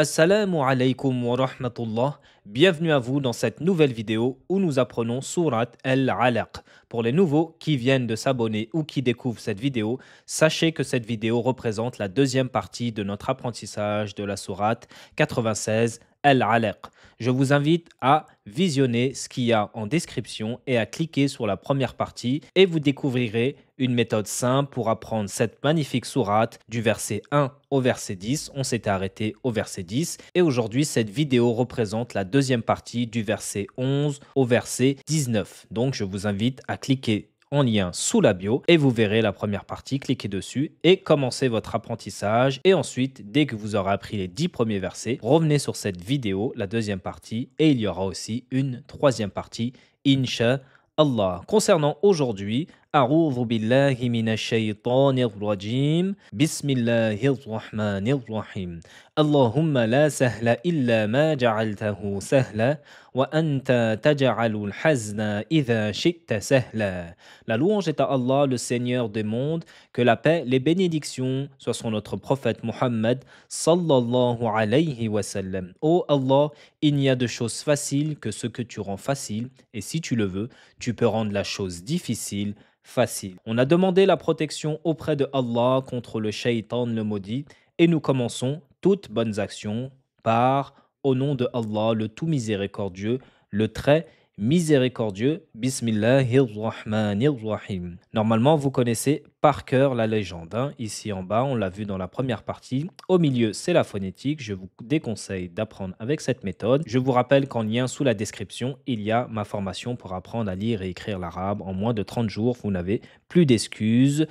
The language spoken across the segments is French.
Assalamu alaikum wa rahmatullah. Bienvenue à vous dans cette nouvelle vidéo où nous apprenons Surat Al-Alaq. Pour les nouveaux qui viennent de s'abonner ou qui découvrent cette vidéo, sachez que cette vidéo représente la deuxième partie de notre apprentissage de la Sourate 96 Al-Alaq. Je vous invite à visionner ce qu'il y a en description et à cliquer sur la première partie et vous découvrirez une méthode simple pour apprendre cette magnifique sourate du verset 1 au verset 10. On s'était arrêté au verset 10 et aujourd'hui cette vidéo représente la deuxième partie du verset 11 au verset 19. Donc je vous invite à cliquer en lien sous la bio et vous verrez la première partie, cliquez dessus et commencez votre apprentissage et ensuite dès que vous aurez appris les 10 premiers versets, revenez sur cette vidéo, la deuxième partie et il y aura aussi une troisième partie, Inch'Allah. Concernant aujourd'hui, A'udhu billahi minash shaytanir rajim. Bismillahir rahmanir rahim. Allahumma la sahla illa ma ja'altahu sahla wa anta taj'alul hazna idha shi'ta sahla. La louange est à Allah, le Seigneur des mondes, que la paix, les bénédictions soient sur notre prophète Muhammad sallallahu alayhi wa sallam. Ô Allah, il n'y a de choses faciles que ce que tu rends facile et si tu le veux, tu peux rendre la chose difficile facile. On a demandé la protection auprès de Allah contre le shaitan, le maudit, et nous commençons toutes bonnes actions par au nom de Allah, le tout miséricordieux, le très miséricordieux. Bismillahirrahmanirrahim. Normalement, vous connaissez par cœur la légende, hein. Ici en bas, on l'a vu dans la première partie. Au milieu, c'est la phonétique. Je vous déconseille d'apprendre avec cette méthode. Je vous rappelle qu'en lien sous la description, il y a ma formation pour apprendre à lire et écrire l'arabe en moins de 30 jours. Vous n'avez plus d'excuses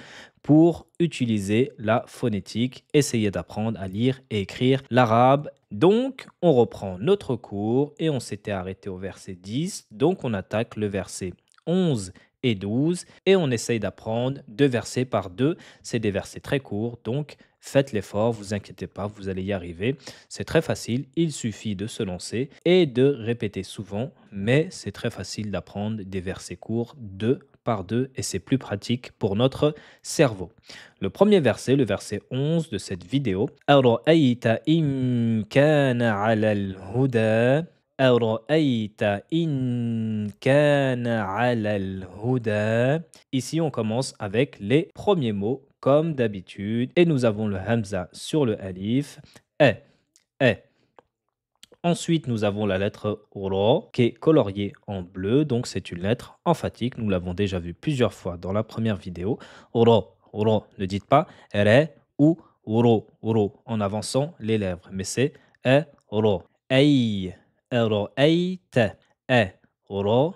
pour utiliser la phonétique. Essayez d'apprendre à lire et écrire l'arabe. Donc, on reprend notre cours et on s'était arrêté au verset 10. Donc, on attaque le verset 11 et 12 et on essaye d'apprendre deux versets par deux. C'est des versets très courts, donc faites l'effort, vous inquiétez pas, vous allez y arriver. C'est très facile, il suffit de se lancer et de répéter souvent, mais c'est très facile d'apprendre des versets courts deux par deux et c'est plus pratique pour notre cerveau. Le premier verset, le verset 11 de cette vidéo. Ara'ayta in kana 'ala al-huda. Ara'ayta in kana 'ala al-huda. Ici, on commence avec les premiers mots comme d'habitude et nous avons le hamza sur le alif. Eh, eh. Ensuite, nous avons la lettre Ra qui est coloriée en bleu, donc c'est une lettre emphatique. Nous l'avons déjà vu plusieurs fois dans la première vidéo. Ra, Ra. Ne dites pas Re ou Ro, Ro en avançant les lèvres, mais c'est E, Ra. Ay, Ra, Ayta, E, Ra,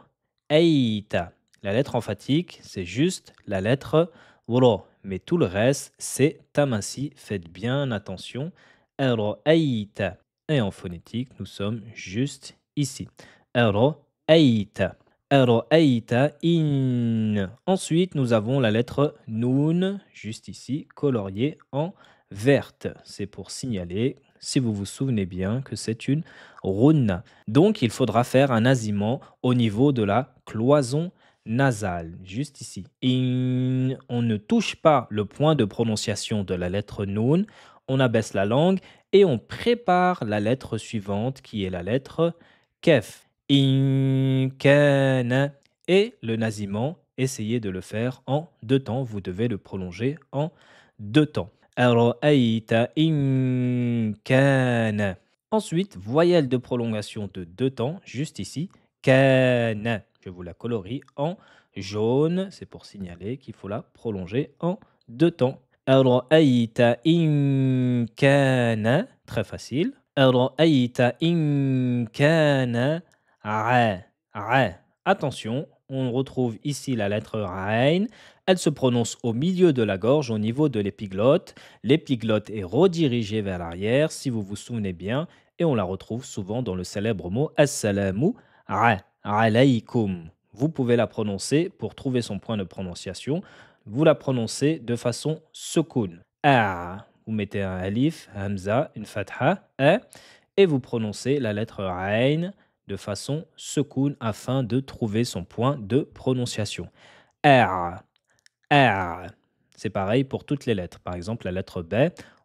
Ayta. La lettre emphatique, c'est juste la lettre Ra, mais tout le reste, c'est tamassi. Faites bien attention. Ra, Ayta. Et en phonétique, nous sommes juste ici. Ara'ayta. Ara'ayta in. Ensuite, nous avons la lettre Nun, juste ici, coloriée en verte. C'est pour signaler, si vous vous souvenez bien, que c'est une runa. Donc, il faudra faire un nasillement au niveau de la cloison nasale, juste ici. In. On ne touche pas le point de prononciation de la lettre Nun. On abaisse la langue et on prépare la lettre suivante qui est la lettre Kef. In kana. Et le nasillement, essayez de le faire en deux temps. Vous devez le prolonger en deux temps. Ara'ayta in kana. Ensuite, voyelle de prolongation de deux temps, juste ici. Kana. Je vous la colorie en jaune. C'est pour signaler qu'il faut la prolonger en deux temps. Ara'ayta in kana. Très facile. Ara'ayta in kana ra. Ra. Attention, on retrouve ici la lettre Rain. Elle se prononce au milieu de la gorge, au niveau de l'épiglotte. L'épiglotte est redirigée vers l'arrière, si vous vous souvenez bien, et on la retrouve souvent dans le célèbre mot Assalamu alaykum. Vous pouvez la prononcer pour trouver son point de prononciation. Vous la prononcez de façon sukun. A. Vous mettez un alif, hamza, une fatha, et vous prononcez la lettre Ain de façon sukun afin de trouver son point de prononciation. R. R. C'est pareil pour toutes les lettres. Par exemple, la lettre B,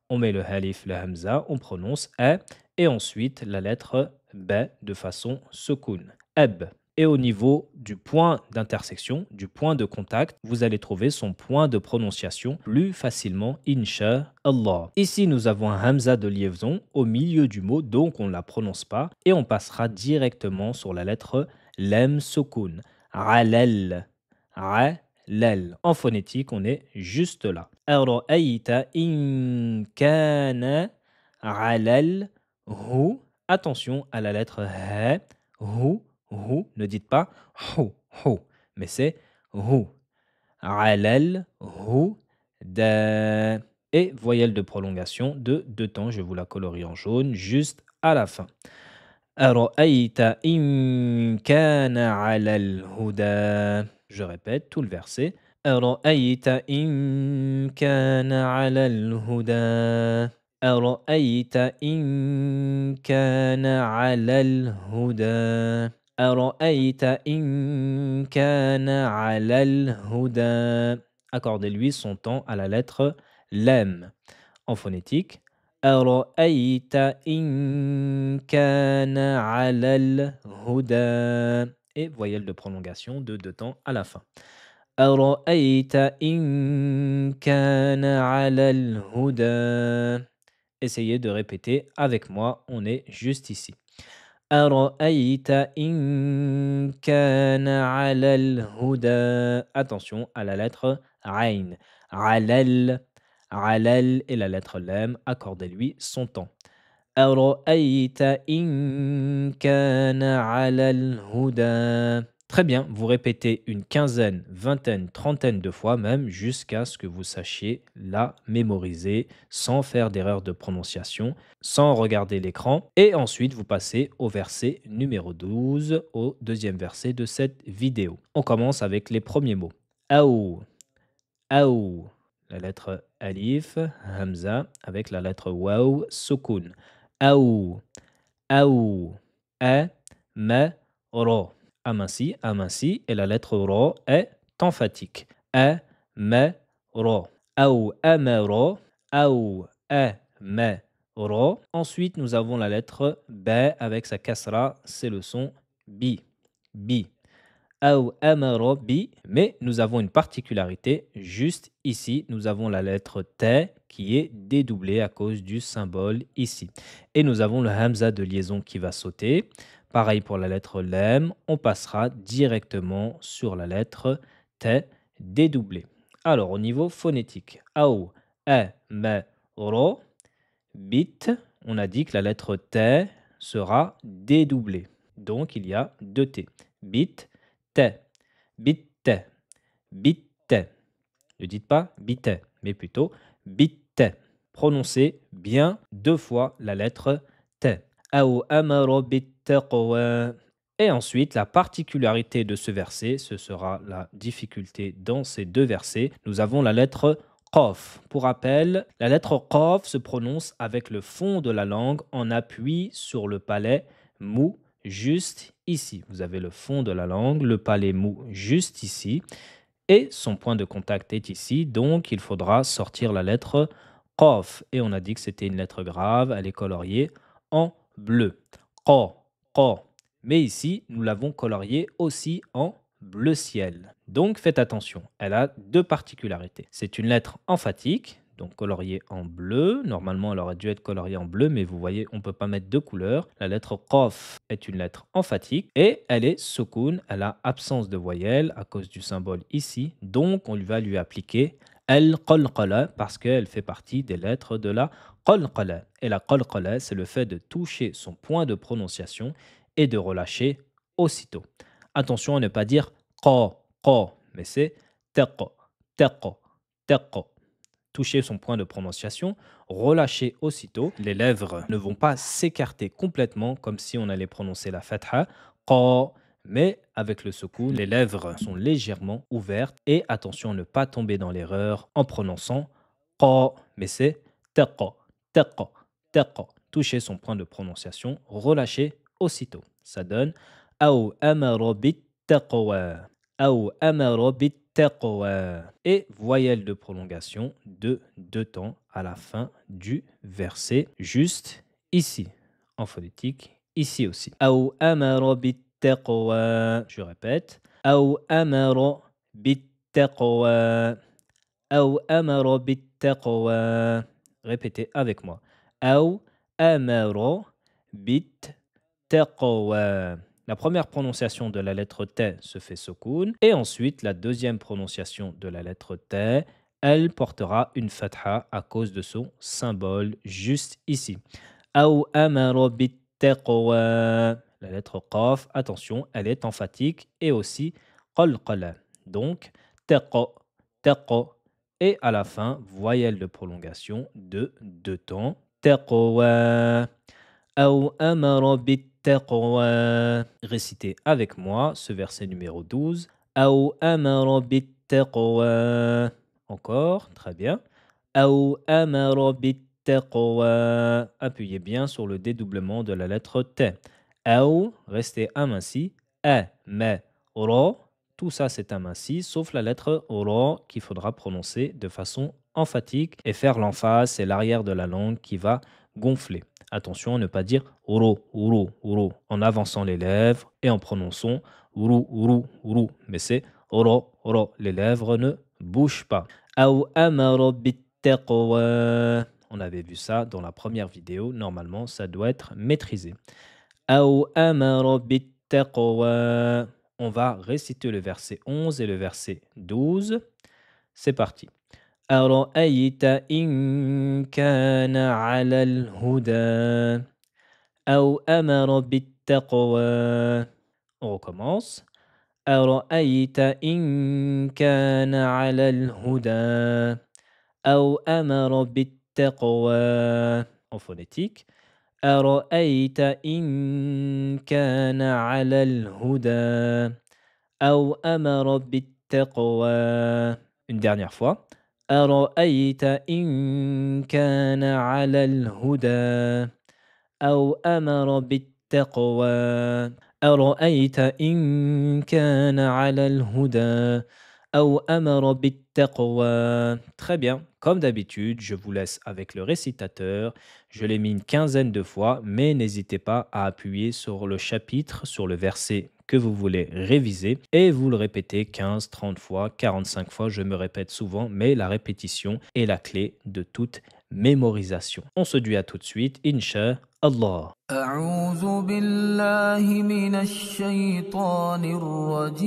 on met le alif, le hamza, on prononce E, et ensuite la lettre B de façon sukun. Eb. Et au niveau du point d'intersection, du point de contact, vous allez trouver son point de prononciation plus facilement, Inch'Allah. Ici, nous avons un hamza de liaison au milieu du mot, donc on ne la prononce pas, et on passera directement sur la lettre lem sukun. Alel. Alel. En phonétique, on est juste là. Ara'ayta in kana alal hu. Attention à la lettre he, hu, hu. Ne dites pas hu, hu, mais c'est hu. Alal hu da. Et voyelle de prolongation de deux temps, je vous la colorie en jaune juste à la fin. Ara'ayta in kana alal huda. Je répète tout le verset. أرأيت إن كان على الهدى أرأيت إن كان على الهدى أرأيت إن كان على الهدى. Accordez-lui son temps à la lettre lem. En phonétique, أرأيت إن كان على الهدى. Et voyelle de prolongation de deux temps à la fin. أرأيت إن كان على الهدى. Essayez de répéter avec moi, on est juste ici. أرأيت إن كان على الهدى. Attention à la lettre عين. على على et la lettre lem, accordez-lui son temps. أرأيت إن كان على الهدى. Très bien, vous répétez une quinzaine, vingtaine, trentaine de fois même jusqu'à ce que vous sachiez la mémoriser sans faire d'erreur de prononciation, sans regarder l'écran. Et ensuite, vous passez au verset numéro 12, au deuxième verset de cette vidéo. On commence avec les premiers mots. Aou, aou, la lettre alif, hamza, avec la lettre waw, sukun. Aou, aou, a, ma, ro. Aminci, aminci, et la lettre ro est emphatique. A, ma, ro. Aou, amaro, aou, a, ma, ro. Ensuite, nous avons la lettre b avec sa kasra, c'est le son bi, bi. Aou, amaro, bi. Mais nous avons une particularité, juste ici, nous avons la lettre t qui est dédoublée à cause du symbole ici. Et nous avons le hamza de liaison qui va sauter. Pareil pour la lettre lem, on passera directement sur la lettre T dédoublée. Alors, au niveau phonétique, AO, E, M, RO, bit, on a dit que la lettre T sera dédoublée. Donc, il y a deux T. Bit, T, bit, T, bit, T. Ne dites pas bit, mais plutôt bit. Prononcez bien deux fois la lettre T. أو أمر بالتقوى. Et ensuite, la particularité de ce verset, ce sera la difficulté dans ces deux versets. Nous avons la lettre Qaf. Pour rappel, la lettre Qaf se prononce avec le fond de la langue en appui sur le palais mou, juste ici. Vous avez le fond de la langue, le palais mou, juste ici. Et son point de contact est ici, donc il faudra sortir la lettre Qaf. Et on a dit que c'était une lettre grave, elle est coloriée en bleu. Qa, qa. Mais ici, nous l'avons coloriée aussi en bleu ciel. Donc faites attention, elle a deux particularités. C'est une lettre emphatique, donc coloriée en bleu. Normalement, elle aurait dû être coloriée en bleu, mais vous voyez, on ne peut pas mettre deux couleurs. La lettre Qaf est une lettre emphatique et elle est sukun, elle a absence de voyelle à cause du symbole ici. Donc, on va lui appliquer al-qalqala parce qu'elle fait partie des lettres de la qalqala. Et la qalqala, c'est le fait de toucher son point de prononciation et de relâcher aussitôt. Attention à ne pas dire qa, qa, mais c'est taqa, taqa, taqa. Toucher son point de prononciation, relâcher aussitôt. Les lèvres ne vont pas s'écarter complètement comme si on allait prononcer la fatha, qa, mais avec le soukoun, les lèvres sont légèrement ouvertes et attention à ne pas tomber dans l'erreur en prononçant qa, mais c'est taqa, taqa, taqa. Toucher son point de prononciation, relâcher aussitôt. Ça donne aw amara bit taqwa, aw amara bit taqwa. Et voyelle de prolongation de deux temps à la fin du verset, juste ici. en phonétique, ici aussi. أو أمر بالتقوى. Je répète. أو أمر بالتقوى. أو أمر بالتقوى. Répétez avec moi. أو أمر بالتقوى. La première prononciation de la lettre T se fait soukoun et ensuite la deuxième prononciation de la lettre T, elle portera une fatha à cause de son symbole juste ici. أو أمر بالتقوى. La lettre Qaf, attention, elle est emphatique et aussi qalqala. Donc, taqo, taqo. Et à la fin, voyelle de prolongation de deux temps. Taqwa. أو أمر بالتقوى. Récitez avec moi ce verset numéro 12. أو أمر بالتقوى. Encore, très bien. أو أمر بالتقوى. Appuyez bien sur le dédoublement de la lettre T. أو, restez aminci. أمر. Tout ça c'est aminci, sauf la lettre ra qu'il faudra prononcer de façon emphatique et faire l'emphase et l'arrière de la langue qui va gonfler. Attention à ne pas dire ro en avançant les lèvres et en prononçant ru. Mais c'est ro. Les lèvres ne bougent pas. Aw amara bittaqwa. On avait vu ça dans la première vidéo. Normalement, ça doit être maîtrisé. Aw amara bittaqwa. On va réciter le verset 11 et le verset 12. C'est parti. أرأيت إن كان على الهدى أو أمر بالتقوى. On recommence. أرأيت إن كان على الهدى أو أمر بالتقوى. En phonétique. أرأيت إن كان على الهدى أو أمر بالتقوى. Une dernière fois. أرأيت إن كان على الهدى أو أمر بالتقوى. أرأيت إن كان على الهدى أو أمر بالتقوى. Très bien. Comme d'habitude, je vous laisse avec le récitateur. Je l'ai mis une quinzaine de fois, mais n'hésitez pas à appuyer sur le chapitre, sur le verset que vous voulez réviser et vous le répétez 15, 30 fois, 45 fois. Je me répète souvent, mais la répétition est la clé de toute mémorisation. On se dit à tout de suite, Inch'Allah. أعوذ بالله من الشيطان الرجيم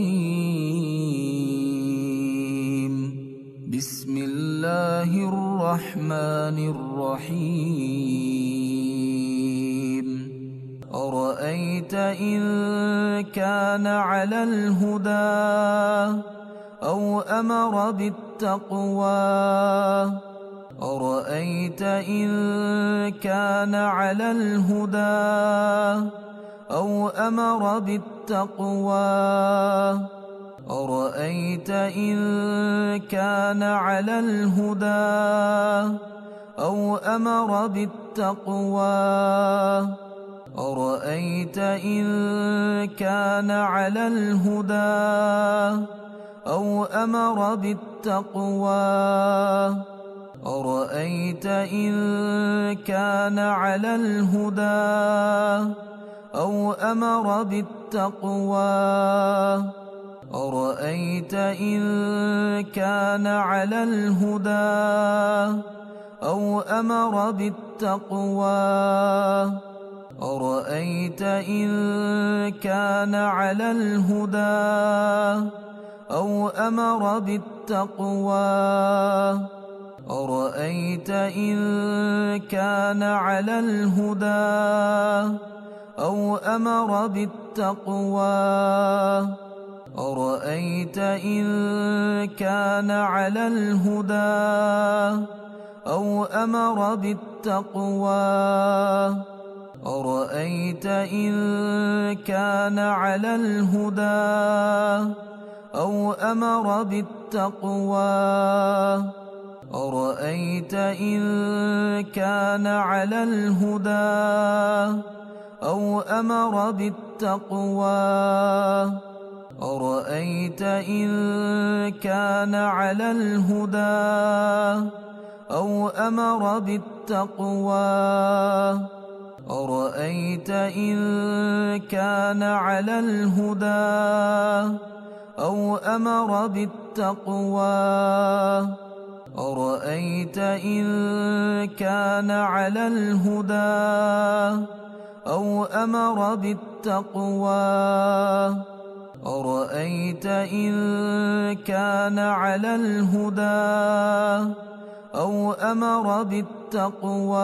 بسم الله الرحمن الرحيم أرأيت إن كان على الهدى أو أمر بالتقوى أرأيت إن كان على الهدى أو أمر بالتقوى أرأيت إن كان على الهدى أو أمر بالتقوى أرأيت إن كان على الهدى أو أمر بالتقوى أرأيت إن كان على الهدى أو أمر بالتقوى أرأيت إن كان على الهدى أو أمر بالتقوى أرأيت إن كان على الهدى أو أمر بالتقوى أرأيت إن كان على الهدى أو أمر بالتقوى أرأيت إن كان على الهدى أو أمر بالتقوى أرأيت إن كان على الهدى أو أمر بالتقوى أرأيت إن كان على الهدى أو أمر بالتقوى أرأيت إن كان على الهدى أو أمر بالتقوى أرأيت إن كان على الهدى أو أمر بالتقوى أرأيت إن كان على الهدى أو أمر بالتقوى أرأيت إن كان على الهدى أو أمر بالتقوى.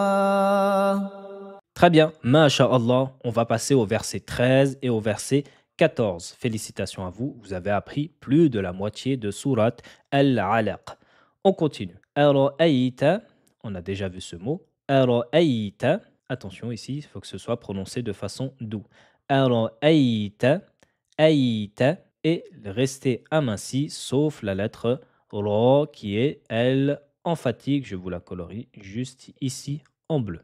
Très bien, masha'Allah, on va passer au verset 13 et au verset 14. Félicitations à vous, vous avez appris plus de la moitié de Surat Al-Alaq. On continue. Ara'ayta, on a déjà vu ce mot. Ara'ayta, attention ici, il faut que ce soit prononcé de façon doux. Ara'ayta, aïta, et restez aminci, sauf la lettre Ra qui est elle emphatique. Je vous la colorie juste ici en bleu.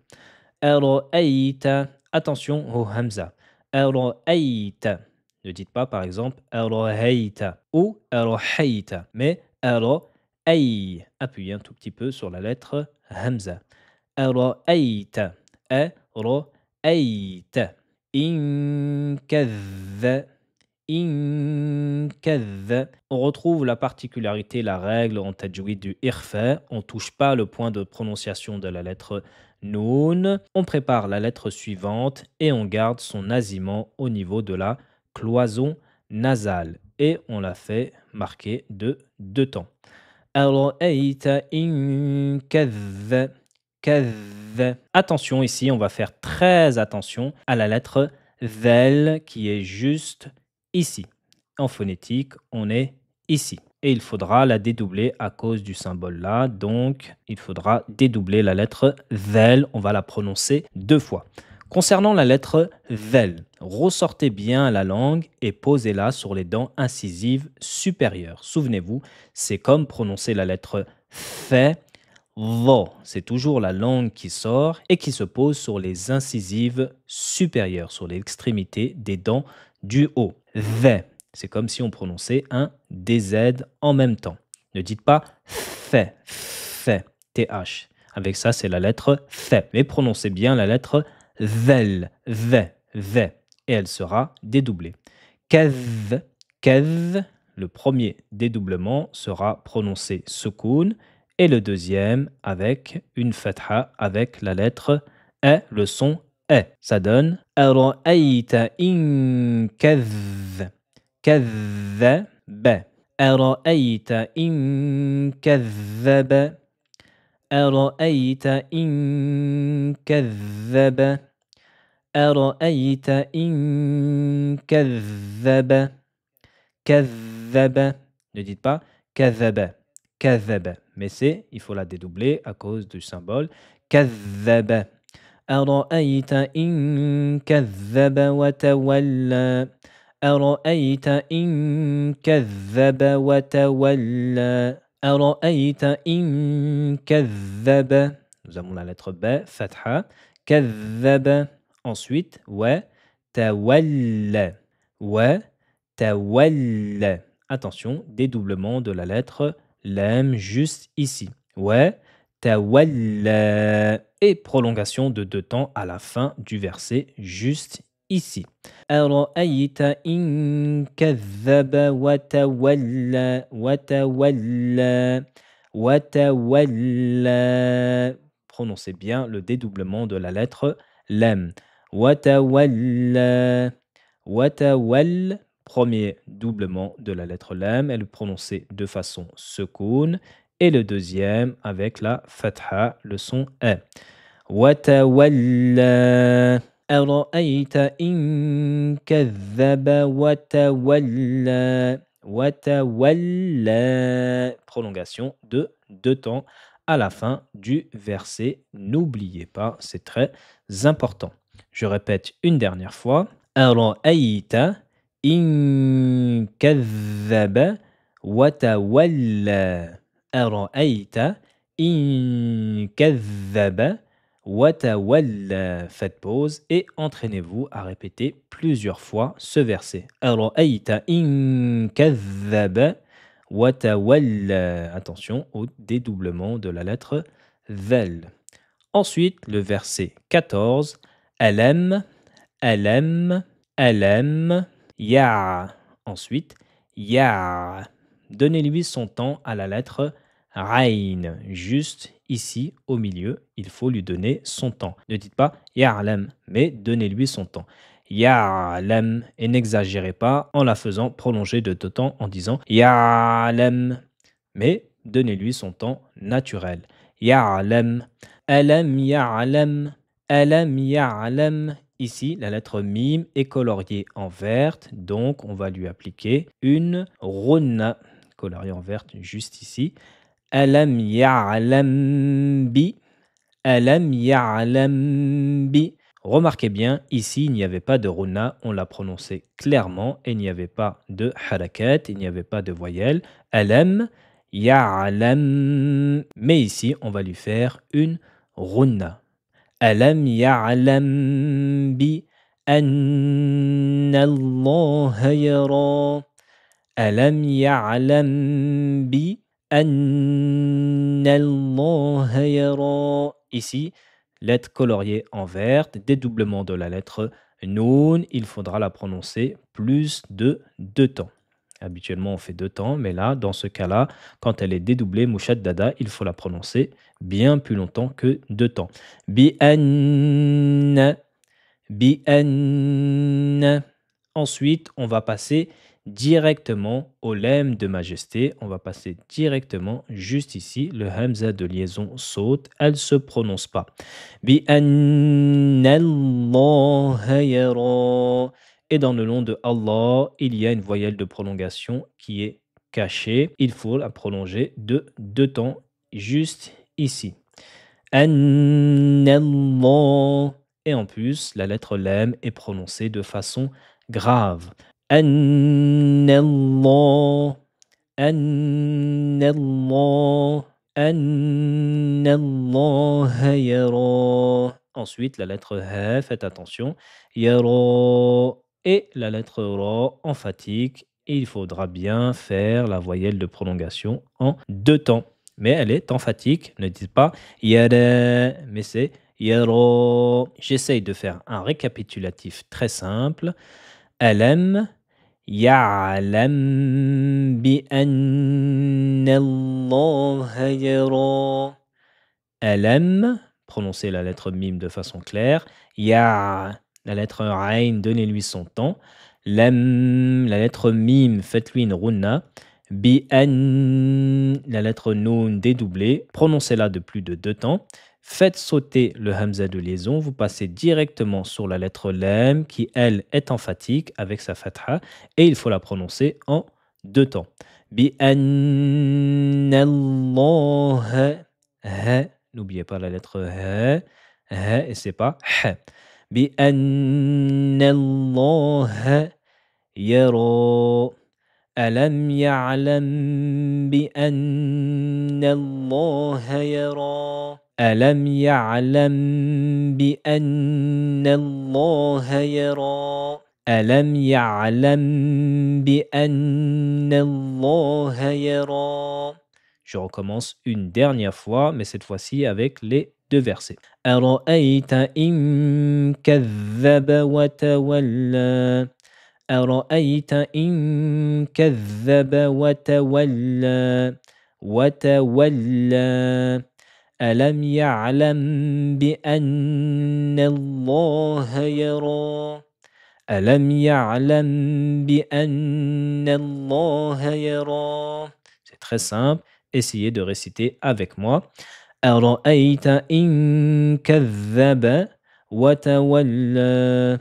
Ara'ayta, attention au hamza. Ara'ayta. Ne dites pas par exemple ara'ayta ou ara'ayta, mais ara'ay. Appuyez un tout petit peu sur la lettre hamza. Ara'ayta. Ara'ayta. In kadha. In kadha. On retrouve la particularité, la règle en tajwid du irfa. On ne touche pas le point de prononciation de la lettre Noun. On prépare la lettre suivante et on garde son nasillement au niveau de la cloison nasale. Et on la fait marquer de 2 temps. Ara'ayta in kadha. Kadha. Attention ici, on va faire très attention à la lettre Vel qui est juste ici. En phonétique, on est ici. Et il faudra la dédoubler à cause du symbole là. Donc, il faudra dédoubler la lettre Vel. On va la prononcer 2 fois. Concernant la lettre Vel, ressortez bien la langue et posez-la sur les dents incisives supérieures. Souvenez-vous, c'est comme prononcer la lettre F. Vo, c'est toujours la langue qui sort et qui se pose sur les incisives supérieures, sur l'extrémité des dents du haut. V, c'est comme si on prononçait un DZ en même temps. Ne dites pas fait, fait, TH. Avec ça, c'est la lettre fait. Mais prononcez bien la lettre vel, v, v. Et elle sera dédoublée. Kev, kev. Le premier dédoublement sera prononcé sukoun et le deuxième avec une fatha avec la lettre E, le son E. Ça donne Ara'ayta in kadh. Kadhaba. Ara'ayta in kadhaba. Ara'ayta in kadhaba. Ara'ayta in kadhaba. Kadhaba. Ne dites pas kadhaba. Kadhaba. Mais il faut la dédoubler à cause du symbole kadhaba. Ara'ayta in kadhaba wa tawalla. Ara'ayta in kadhaba wa tawalla. Ara'ayta in kadhaba. Nous avons la lettre B, fatha. Kadhaba. Ensuite, wa tawalla. Wa tawalla. Attention, dédoublement de la lettre Lam juste ici. Ouais, tawalla. Et prolongation de 2 temps à la fin du verset juste ici. Ara'ayta in kadhaba wa tawalla. Wa tawalla. Wa tawalla. Prononcez bien le dédoublement de la lettre Lam. Wa tawalla. Wa tawalla. Premier doublement de la lettre Lam, elle est prononcée de façon sukoun, et le deuxième avec la fatha, le son E. Watawalla. Ara'ayta in kadhaba watawalla. Watawalla. Prolongation de 2 temps à la fin du verset. N'oubliez pas, c'est très important. Je répète une dernière fois. Ara'ayta in kadhaba wa tawalla. Ara'ayta in kadhaba wa tawalla. Faites pause et entraînez-vous à répéter plusieurs fois ce verset. Ara'ayta in kadhaba wa tawalla. Attention au dédoublement de la lettre vel. Ensuite, le verset 14. Alam, alam, alam, ya. Ensuite, ya. Donnez-lui son temps à la lettre Ain. Juste ici, au milieu, il faut lui donner son temps. Ne dites pas ya'lam, mais donnez-lui son temps. Ya'lam. Et n'exagérez pas en la faisant prolonger de deux temps en disant ya'lam. Mais donnez-lui son temps naturel. Ya'lam. Alam ya'lam. Alam ya'lam. Ici, la lettre mim est coloriée en verte, donc on va lui appliquer une ronna coloriée en verte juste ici. Alam ya'lam bi. Alam ya'lam bi. Remarquez bien, ici, il n'y avait pas de runa, on l'a prononcé clairement, et il n'y avait pas de harakat, il n'y avait pas de voyelle. Alam ya'lam. Mais ici, on va lui faire une runa. Alam ya'lam bi anna Allah yara. Alam ya'lam bi anna Allah yara. Ici, lettre coloriée en verte, dédoublement de la lettre Noun, il faudra la prononcer plus de deux temps. Habituellement, on fait deux temps, mais là, dans ce cas-là, quand elle est dédoublée, Mushaddada, il faut la prononcer bien plus longtemps que deux temps. Bi anna, bi anna. Ensuite, on va passer directement au lemme de majesté. On va passer directement juste ici. Le hamza de liaison saute. Elle ne se prononce pas. Bi anna Allah yara. Et dans le nom de Allah, il y a une voyelle de prolongation qui est cachée. Il faut la prolonger de deux temps juste ici. Anna Allah. Et en plus, la lettre lem est prononcée de façon grave. Anna Allah. Anna Allah. Anna Allah yara. Ensuite, la lettre ha, faites attention. Yara. Et la lettre ra emphatique. Et il faudra bien faire la voyelle de prolongation en deux temps. Mais elle est emphatique. Ne dites pas yara, mais c'est yara. J'essaye de faire un récapitulatif très simple. Alam ya'lam bi anna Allah yara. Alam, prononcez la lettre mim de façon claire. Ya, la lettre ain, donnez-lui son temps. Lam, la lettre mim, faites-lui une runna. Bi an, la lettre noun dédoublée, prononcez-la de plus de deux temps. Faites sauter le hamza de liaison, vous passez directement sur la lettre lam qui, elle, est emphatique avec sa fatha et il faut la prononcer en deux temps. Bi an Allah. N'oubliez pas la lettre ha et c'est pas ha. Bi anna Allah yara. Alam ya'lam bi anna Allah yara. Alam ya'lam bi anna Allah yara. Alam ya'lam bi anna Allah yara. Je recommence une dernière fois, mais cette fois-ci avec les deux versets. Ara'ayta in kadhaba wa tawalla. Ara'ayta in kadhaba wa tawalla. Wa tawalla. Alam ya'lam bi anna Allah yara. Alam ya'lam bi anna Allah yara. C'est très simple. Essayez de réciter avec moi. Ara'ayta in kadhaba wa tawalla.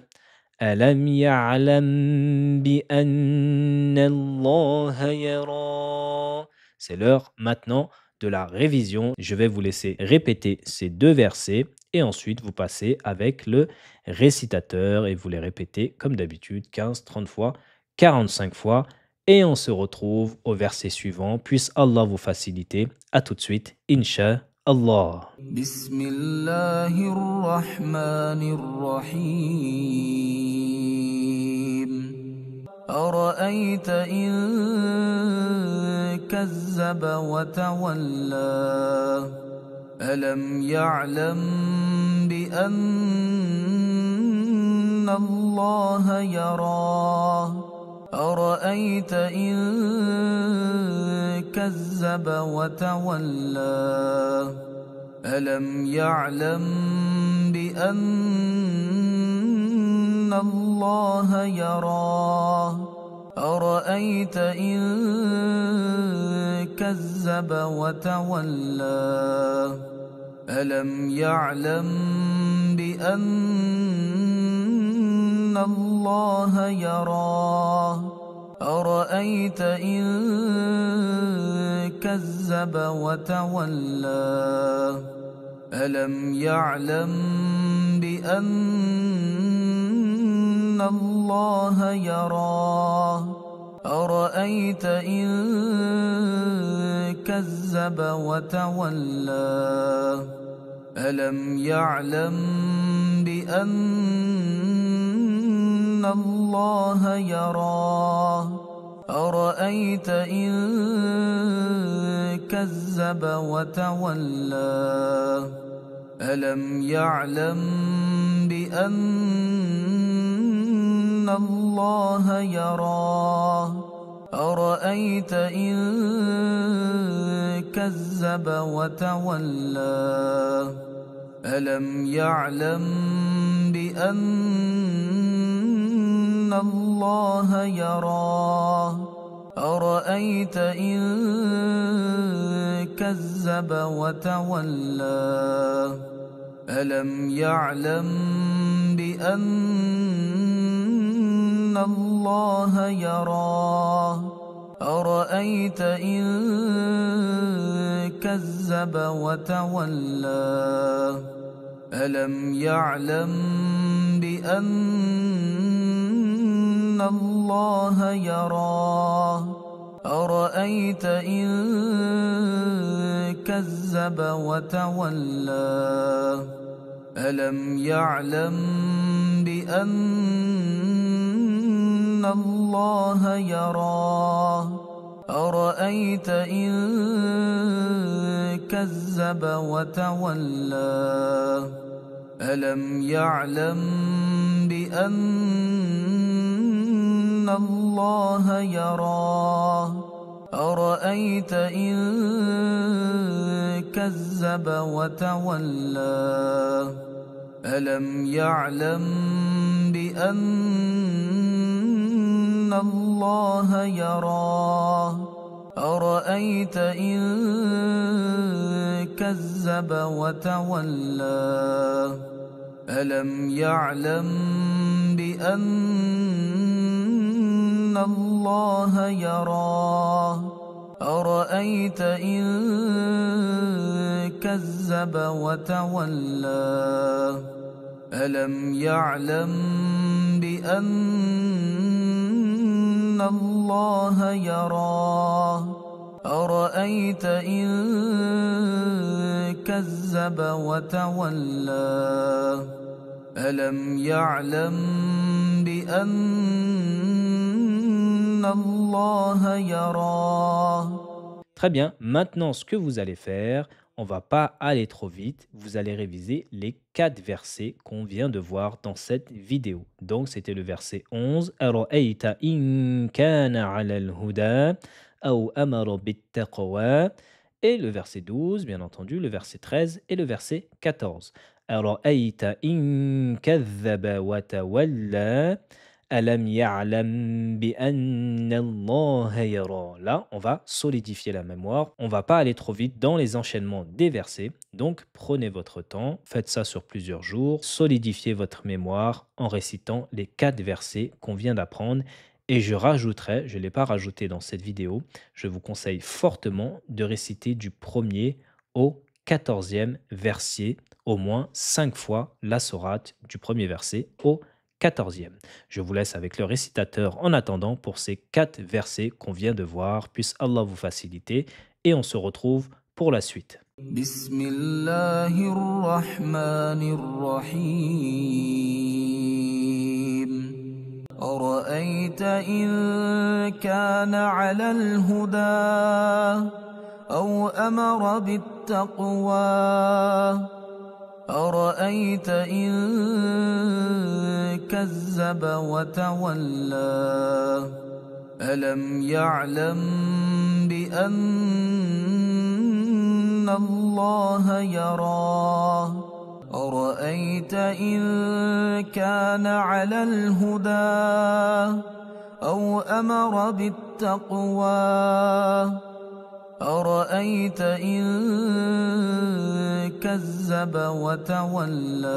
Alam ya'lam bi anna Allah yara. C'est l'heure maintenant de la révision. Je vais vous laisser répéter ces deux versets et ensuite vous passez avec le récitateur et vous les répétez comme d'habitude 15, 30 fois, 45 fois. Et on se retrouve au verset suivant. Puisse Allah vous faciliter. À tout de suite. Inch'Allah. Bismillahirrahmanirrahim. أرأيت إن كذب وتولى ألم يعلم بأن الله يرى أرأيت إن كذب وتولى ألم يعلم بأن الله يرى أرأيت إن كذب وتولى ألم يعلم بأن الله يرى أرأيت إن كذب وتولى ألم يعلم بأن الله يرى أرأيت إن كذب وتولى ألم يعلم بأن الله يرى أرأيت إن كذب وتولى ألم يعلم بأن الله يرى أرأيت إن كذب وتولى ألم يعلم بأن الله يرى أرأيت إن كذب وتولى ألم يعلم بأن الله يرى أرأيت إن كذب وتولى ألم يعلم بأن الله يرى أرأيت إن كذب وتولى ألم يعلم بأن الله يرى أرأيت إن كذب وتولى ألم يعلم بأن الله يرى أرأيت إن كذب وتولى ألم يعلم بأن الله يرى أرأيت إن كذب وتولى ألم يعلم بأن الله يرى أرأيت إن كذب وتولى ألم يعلم بأن الله يرى أرأيت إن كذب وتولى ألم يعلم بأن الله يرى. Très bien, maintenant ce que vous allez faire, on va pas aller trop vite, vous allez réviser les 4 versets qu'on vient de voir dans cette vidéo. Donc c'était le verset 11, أرأيت إن كان على الهدى أو أمر بالتقوى, et le verset 12, bien entendu, le verset 13 et le verset 14. أرأيت إن كذب وتولى ألم يعلم بأن الله يرى. Là, on va solidifier la mémoire. On va pas aller trop vite dans les enchaînements des versets. Donc, prenez votre temps, faites ça sur plusieurs jours, solidifiez votre mémoire en récitant les 4 versets qu'on vient d'apprendre. Et je rajouterai, je ne l'ai pas rajouté dans cette vidéo, je vous conseille fortement de réciter du 1er au 14e verset au moins 5 fois la sourate du premier verset au 14e. Je vous laisse avec le récitateur en attendant pour ces 4 versets qu'on vient de voir. Puisse Allah vous faciliter et on se retrouve pour la suite. Bismillahirrahmanirrahim. أرأيت إن كان على الهدى أو أمر بالتقوى أرأيت إن كذب وتولى ألم يعلم بأن الله يراه أرأيت إن كان على الهدى أو أمر بالتقوى أرأيت إن كذب وتولى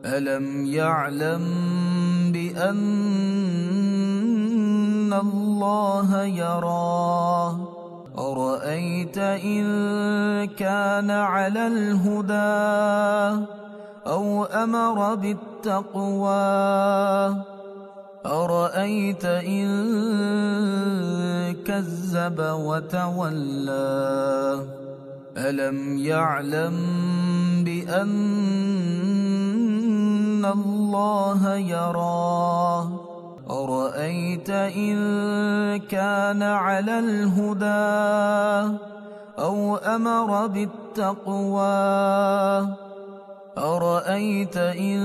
ألم يعلم بأن الله يراه أرأيت إن كان على الهدى أو أمر بالتقوى أرأيت إن كذب وتولى ألم يعلم بأن الله يراه أرأيت إن كان على الهدى أو أمر بالتقوى أرأيت إن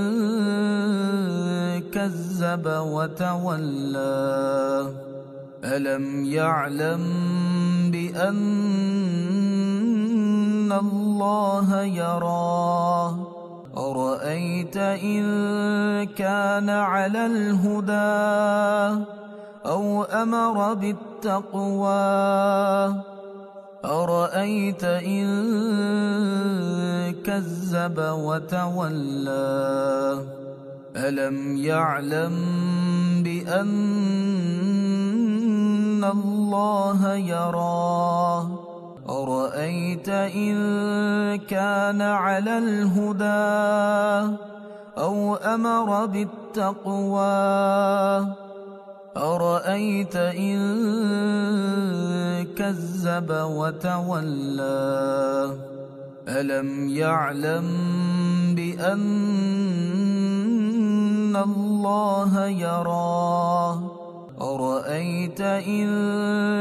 كذب وتولى ألم يعلم بأن الله يراه أرأيت إن كان على الهدى أو أمر بالتقوى أرأيت إن كذب وتولى ألم يعلم بأن الله يراه أرأيت إن كان على الهدى أو أمر بالتقوى أرأيت إن كذب وتولى ألم يعلم بأن الله يراه أرأيت إن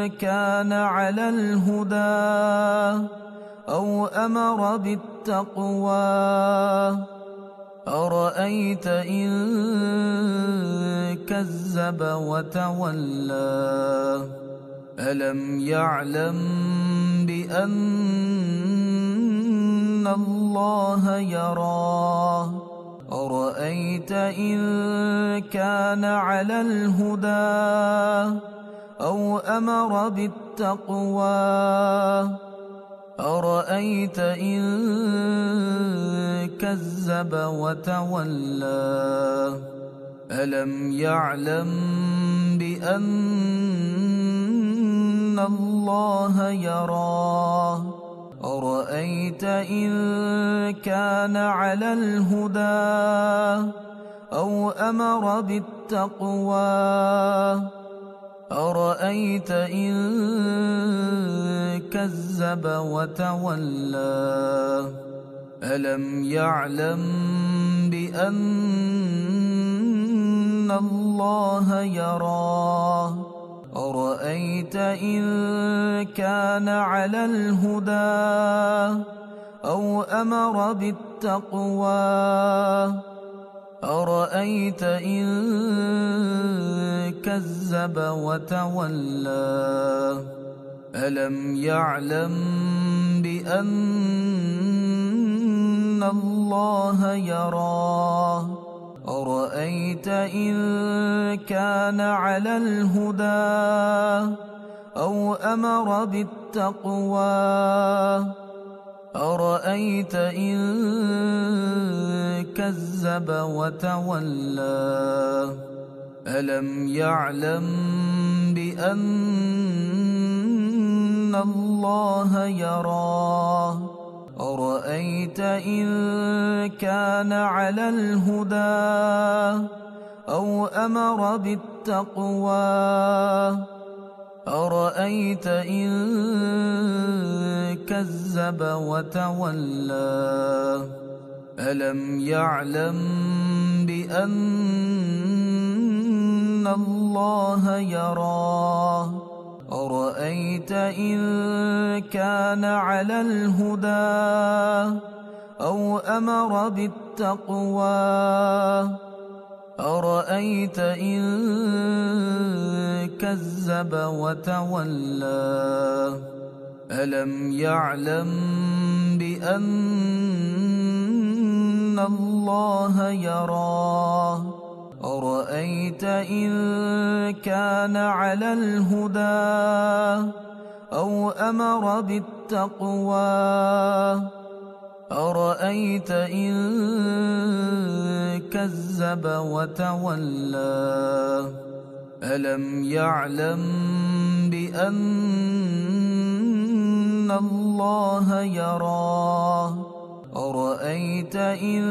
كان على الهدى أو أمر بالتقوى أرأيت إن كذب وتولى ألم يعلم بأن الله يراه أرأيت إن كان على الهدى أو أمر بالتقوى أرأيت إن كذب وتولى ألم يعلم بأن الله يراه أرأيت إن كان على الهدى أو أمر بالتقوى أرأيت إن كذب وتولى ألم يعلم بأن الله يراه أرأيت إن كان على الهدى أو أمر بالتقوى أرأيت إن كذب وتولى ألم يعلم بأن الله يراه أرأيت إن كان على الهدى أو أمر بالتقوى أرأيت إن كذب وتولى ألم يعلم بأن الله يراه أرأيت إن كان على الهدى أو أمر بالتقوى أرأيت إن كذب وتولى ألم يعلم بأن الله يراه أرأيت إن كان على الهدى أو أمر بالتقوى أرأيت إن كذب وتولى ألم يعلم بأن الله يراه أرأيت إن كان على الهدى أو أمر بالتقوى أرأيت إن كذب وتولى ألم يعلم بأن الله يراه أرأيت إن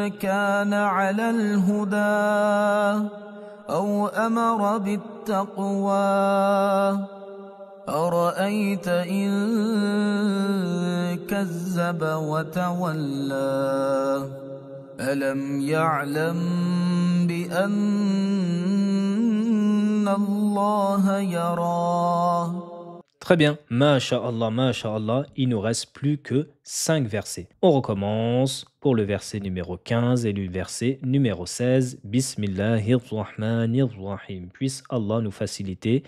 كان على الهدى أو أمر بالتقوى أرأيت إن كذب وتولى ألم يعلم بأن الله يراه. Très bien, masha'Allah, masha'Allah, il nous reste plus que 5 versets. On recommence pour le verset numéro 15 et le verset numéro 16. Bismillahirrahmanirrahim. Puisse Allah nous faciliter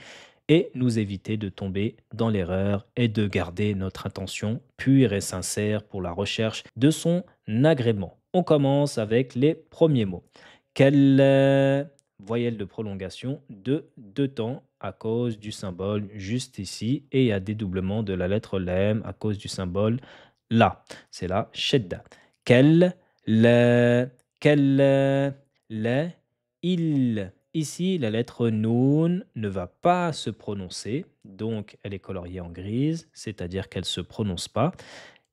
et nous éviter de tomber dans l'erreur et de garder notre intention pure et sincère pour la recherche de son agrément. On commence avec les premiers mots. Quelle voyelle de prolongation de deux temps à cause du symbole juste ici et il y a dédoublement de la lettre lem à cause du symbole là. C'est la shedda. Quel, le, il. Ici, la lettre noun ne va pas se prononcer, donc elle est coloriée en grise, c'est-à-dire qu'elle ne se prononce pas.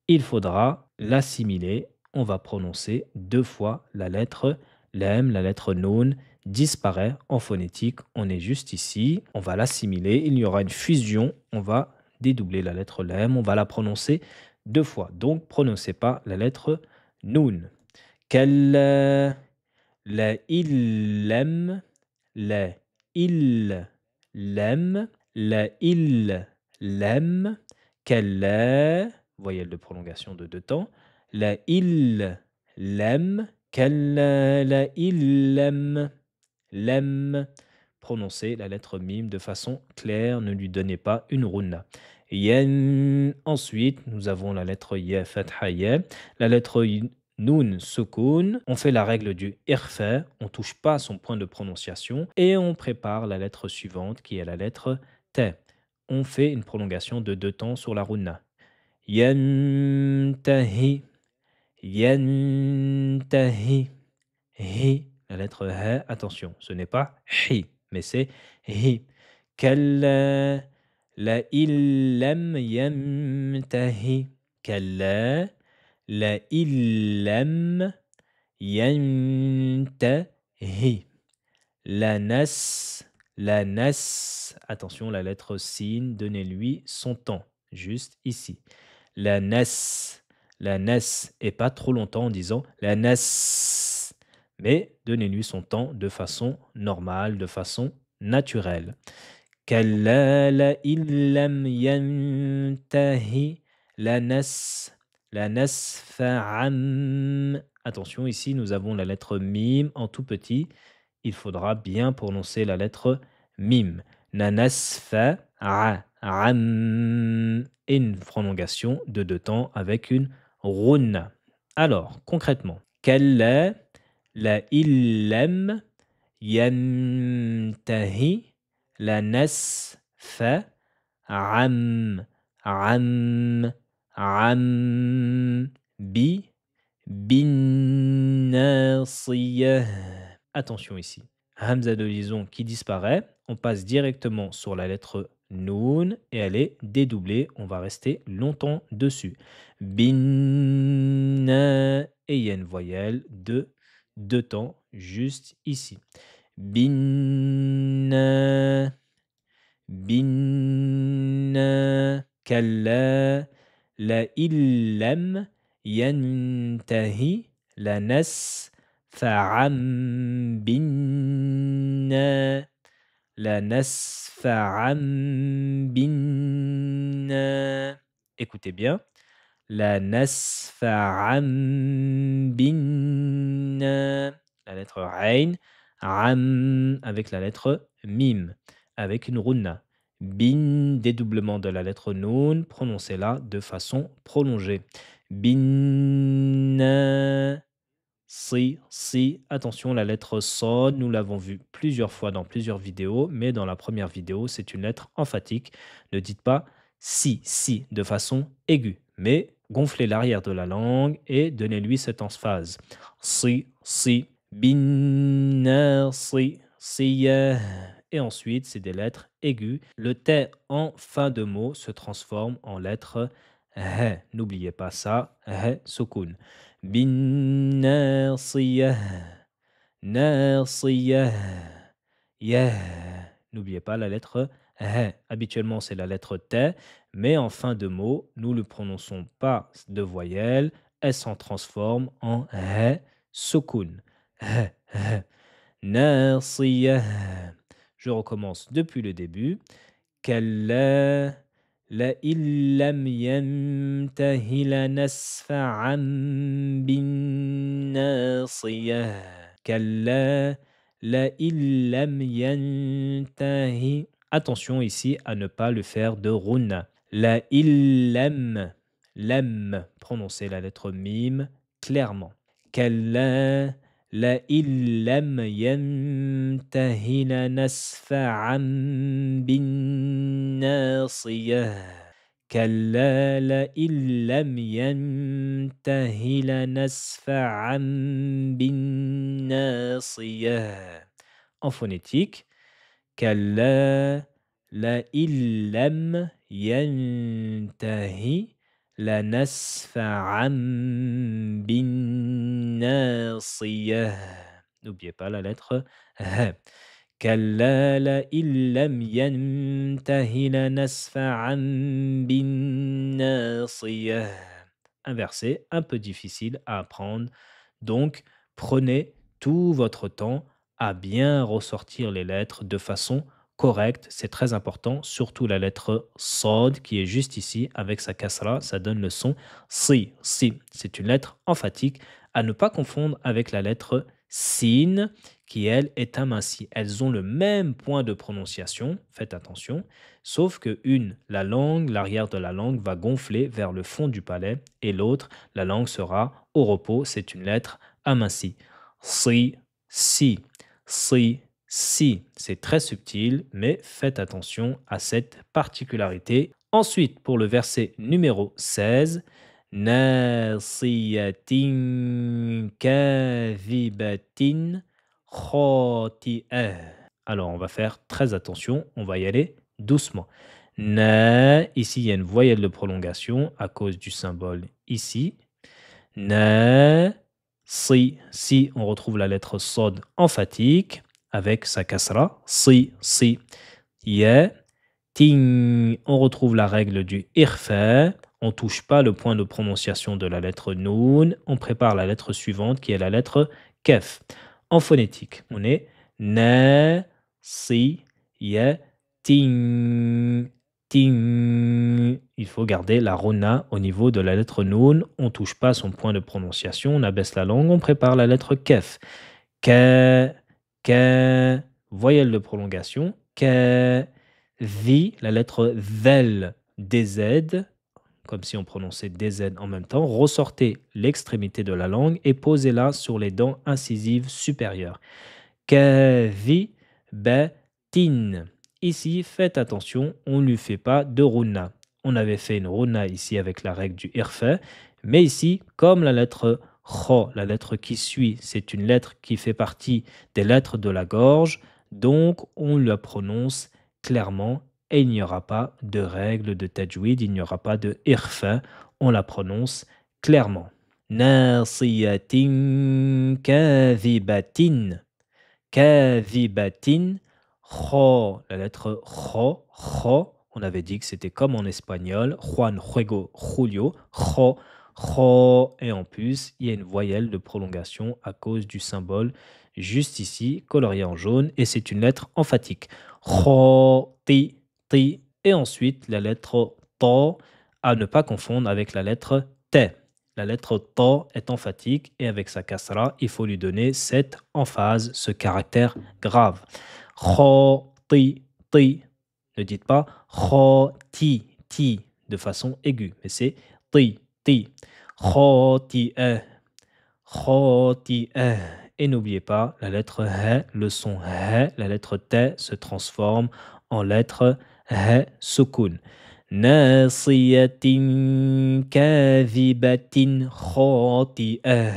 Il faudra l'assimiler. On va prononcer deux fois la lettre lem, la lettre noun disparaît en phonétique. On est juste ici. On va l'assimiler. Il y aura une fusion. On va dédoubler la lettre lem. On va la prononcer deux fois. Donc, prononcez pas la lettre noun. Quel la il l'aime, la il l'aime, la il l'aime, quelle est, voyelle de prolongation de deux temps, la il l'aime, quelle la il l'aime. Prononcez la lettre mime de façon claire, ne lui donnez pas une runa. Yen. Ensuite, nous avons la lettre ya, fatha ya, la lettre Noun Sukun, on fait la règle du irfa, on ne touche pas à son point de prononciation et on prépare la lettre suivante qui est la lettre T. On fait une prolongation de deux temps sur la runna. Yantahi, yantahi, hi. La lettre H, attention, ce n'est pas hi, mais c'est hi. Kalla la illam yantahi. Kalla la illam yantahi. La nas, attention, la lettre sin, donnez-lui son temps, juste ici. La nas, et pas trop longtemps en disant la nas, mais donnez-lui son temps de façon normale, de façon naturelle. Kalla la illam yantahi la nasfa'am. Attention, ici, nous avons la lettre mim en tout petit. Il faudra bien prononcer la lettre mim. Nanasfa'am. Et une prolongation de deux temps avec une runna. Alors, concrètement, kalla la illam yantahi la nasfa'am. Am. Bin-nasiyah. Attention ici. Hamza de liaison qui disparaît. On passe directement sur la lettre Noun et elle est dédoublée. On va rester longtemps dessus. Bin. Et il y a une voyelle de deux temps juste ici. Bin. Bin. Kalla la illam yantahi la nasfa'am binna. La nasfa'am binna. Écoutez bien. La nasfa'an bin. La lettre Ain. Am avec la lettre Mim. Avec une runna. Bin, dédoublement de la lettre Noun. Prononcez-la de façon prolongée. Bin. Si, si, attention, la lettre Sod, nous l'avons vu plusieurs fois dans plusieurs vidéos, mais dans la première vidéo, c'est une lettre emphatique. Ne dites pas si de façon aiguë, mais gonflez l'arrière de la langue et donnez-lui cette emphase. Si, bin, si, et ensuite, c'est des lettres aiguës. Le T en fin de mot se transforme en lettre He. N'oubliez pas ça, He, sukun. بالناصية ناصية yeah. N'oubliez pas la lettre He. Habituellement, c'est la lettre T, mais en fin de mot, nous ne prononçons pas de voyelle. Elle s'en transforme en He, sukun. He, he. ناصية. Je recommence depuis le début. كلا لئن لم ينته لنسفعا بالناصية كلا لئن لم ينته. Attention ici à ne pas le faire de runa. La illam, lem, prononcez la lettre mim clairement. كلا لئن لم ينته لنسفعا بالناصية كلا لئن لم ينته لنسفعا بالناصية. En phonétique, كلا لئن لم ينته لنسفعا بالناصية. N'oubliez pas la lettre H. كلا لئن لم ينته لنسفعا بالناصية. Un verset un peu difficile à apprendre. Donc, prenez tout votre temps à bien ressortir les lettres de façon correcte. C'est très important, surtout la lettre Sod qui est juste ici avec sa kasra, ça donne le son si. Si, c'est une lettre emphatique à ne pas confondre avec la lettre Sin qui, elle, est amincie. Elles ont le même point de prononciation, faites attention, sauf que une, la langue, l'arrière de la langue va gonfler vers le fond du palais et l'autre, la langue sera au repos, c'est une lettre amincie. Si, si, si. C'est très subtil, mais faites attention à cette particularité. Ensuite, pour le verset numéro 16, Nasiyatin kadhibatin khati'ah. Alors, on va faire très attention, on va y aller doucement. Na, ici, il y a une voyelle de prolongation à cause du symbole ici. Na, si, on retrouve la lettre sod emphatique avec sa kasra. Si, ya, ting, on retrouve la règle du irfa. On ne touche pas le point de prononciation de la lettre noun. On prépare la lettre suivante qui est la lettre kef. En phonétique, on est na, si, ya, ting, ting. Il faut garder la rona au niveau de la lettre noun. On ne touche pas son point de prononciation. On abaisse la langue. On prépare la lettre kef. Ka, voyelle de prolongation. Ka, vi, la lettre vel, DZ, comme si on prononçait DZ en même temps. Ressortez l'extrémité de la langue et posez-la sur les dents incisives supérieures. Kavi, tin. Ici, faites attention, on ne lui fait pas de runa. On avait fait une runa ici avec la règle du irfa, mais ici, comme la lettre Kho, la lettre qui suit, c'est une lettre qui fait partie des lettres de la gorge, donc on la prononce clairement et il n'y aura pas de règle de tajwid, il n'y aura pas de irfa, on la prononce clairement. Nasiyatin kadhibatin. Kadhibatin, kho, la lettre kho, on avait dit que c'était comme en espagnol, Juan, Juego, Julio, kho, et en plus, il y a une voyelle de prolongation à cause du symbole juste ici, colorié en jaune, et c'est une lettre emphatique. Kho, ti, et ensuite la lettre to, à ne pas confondre avec la lettre T. La lettre ta est emphatique et avec sa kasra, il faut lui donner cette emphase, ce caractère grave. Kho, ti. Ne dites pas kho, ti de façon aiguë, mais c'est ti. Khoti'ah. Et n'oubliez pas, la lettre he, le son he, la lettre t se transforme en lettre he sukun. Nasiyatin kadhibatin khoti'ah.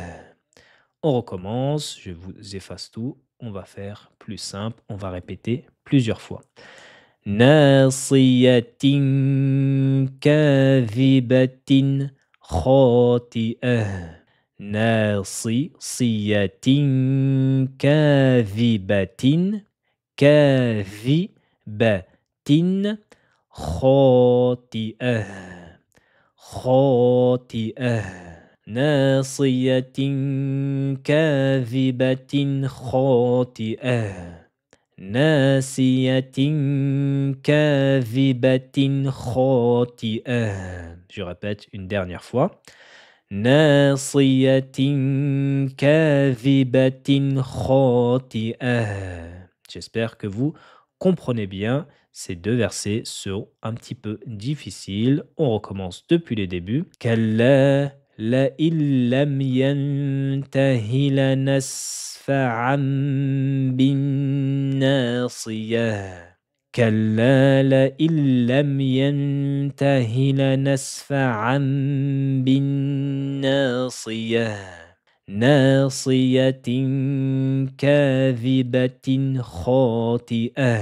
On recommence, je vous efface tout. On va faire plus simple, on va répéter plusieurs fois. Nasiyatin kadhibatin khoti'ah. Nasiyatin kadhibatin khoti'ah. Nasiyatin kadhibatin khoti'ah. Nasiyatin kadhibatin khoti'ah. Je répète une dernière fois. Nasiyatin kadhibatin khoti'ah. J'espère que vous comprenez bien. Ces deux versets sont un petit peu difficiles. On recommence depuis les débuts. Kalla la illam yantahi lanasfa'an bin nasiyah. كلا لئن لم ينته لنسفعا بالناصية ناصية كاذبة خاطئة.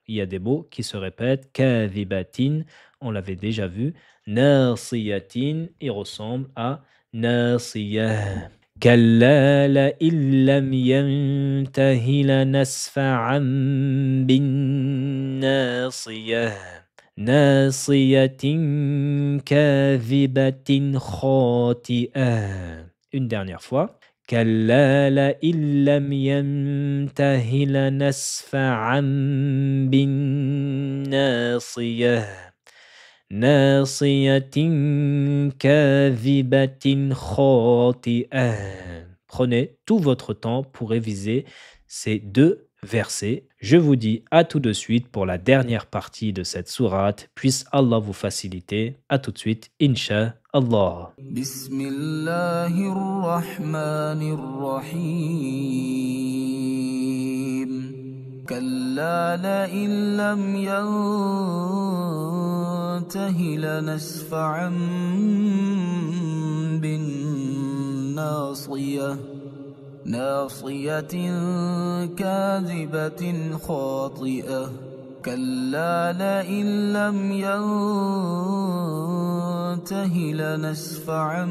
Il y a des mots qui se répètent. كاذبة, on l'avait déjà vu. ناصية, il ressemble à ناصية. كلا لئن لم ينته لنسفعا بالناصية ناصية كاذبة خاطئة. Une dernière fois. كلا لئن لم ينته لنسفعا بالناصية ناصية كاذبة خاطئة. Prenez tout votre temps pour réviser ces deux versets. Je vous dis à tout de suite pour la dernière partie de cette sourate. Puisse Allah vous faciliter. À tout de suite, Inch'Allah. Bismillahirrahmanirrahim. كلا لئن لم ينته لنسفعا بالناصية ناصية كاذبة خاطئة. كلا لئن لم ينته لنسفعا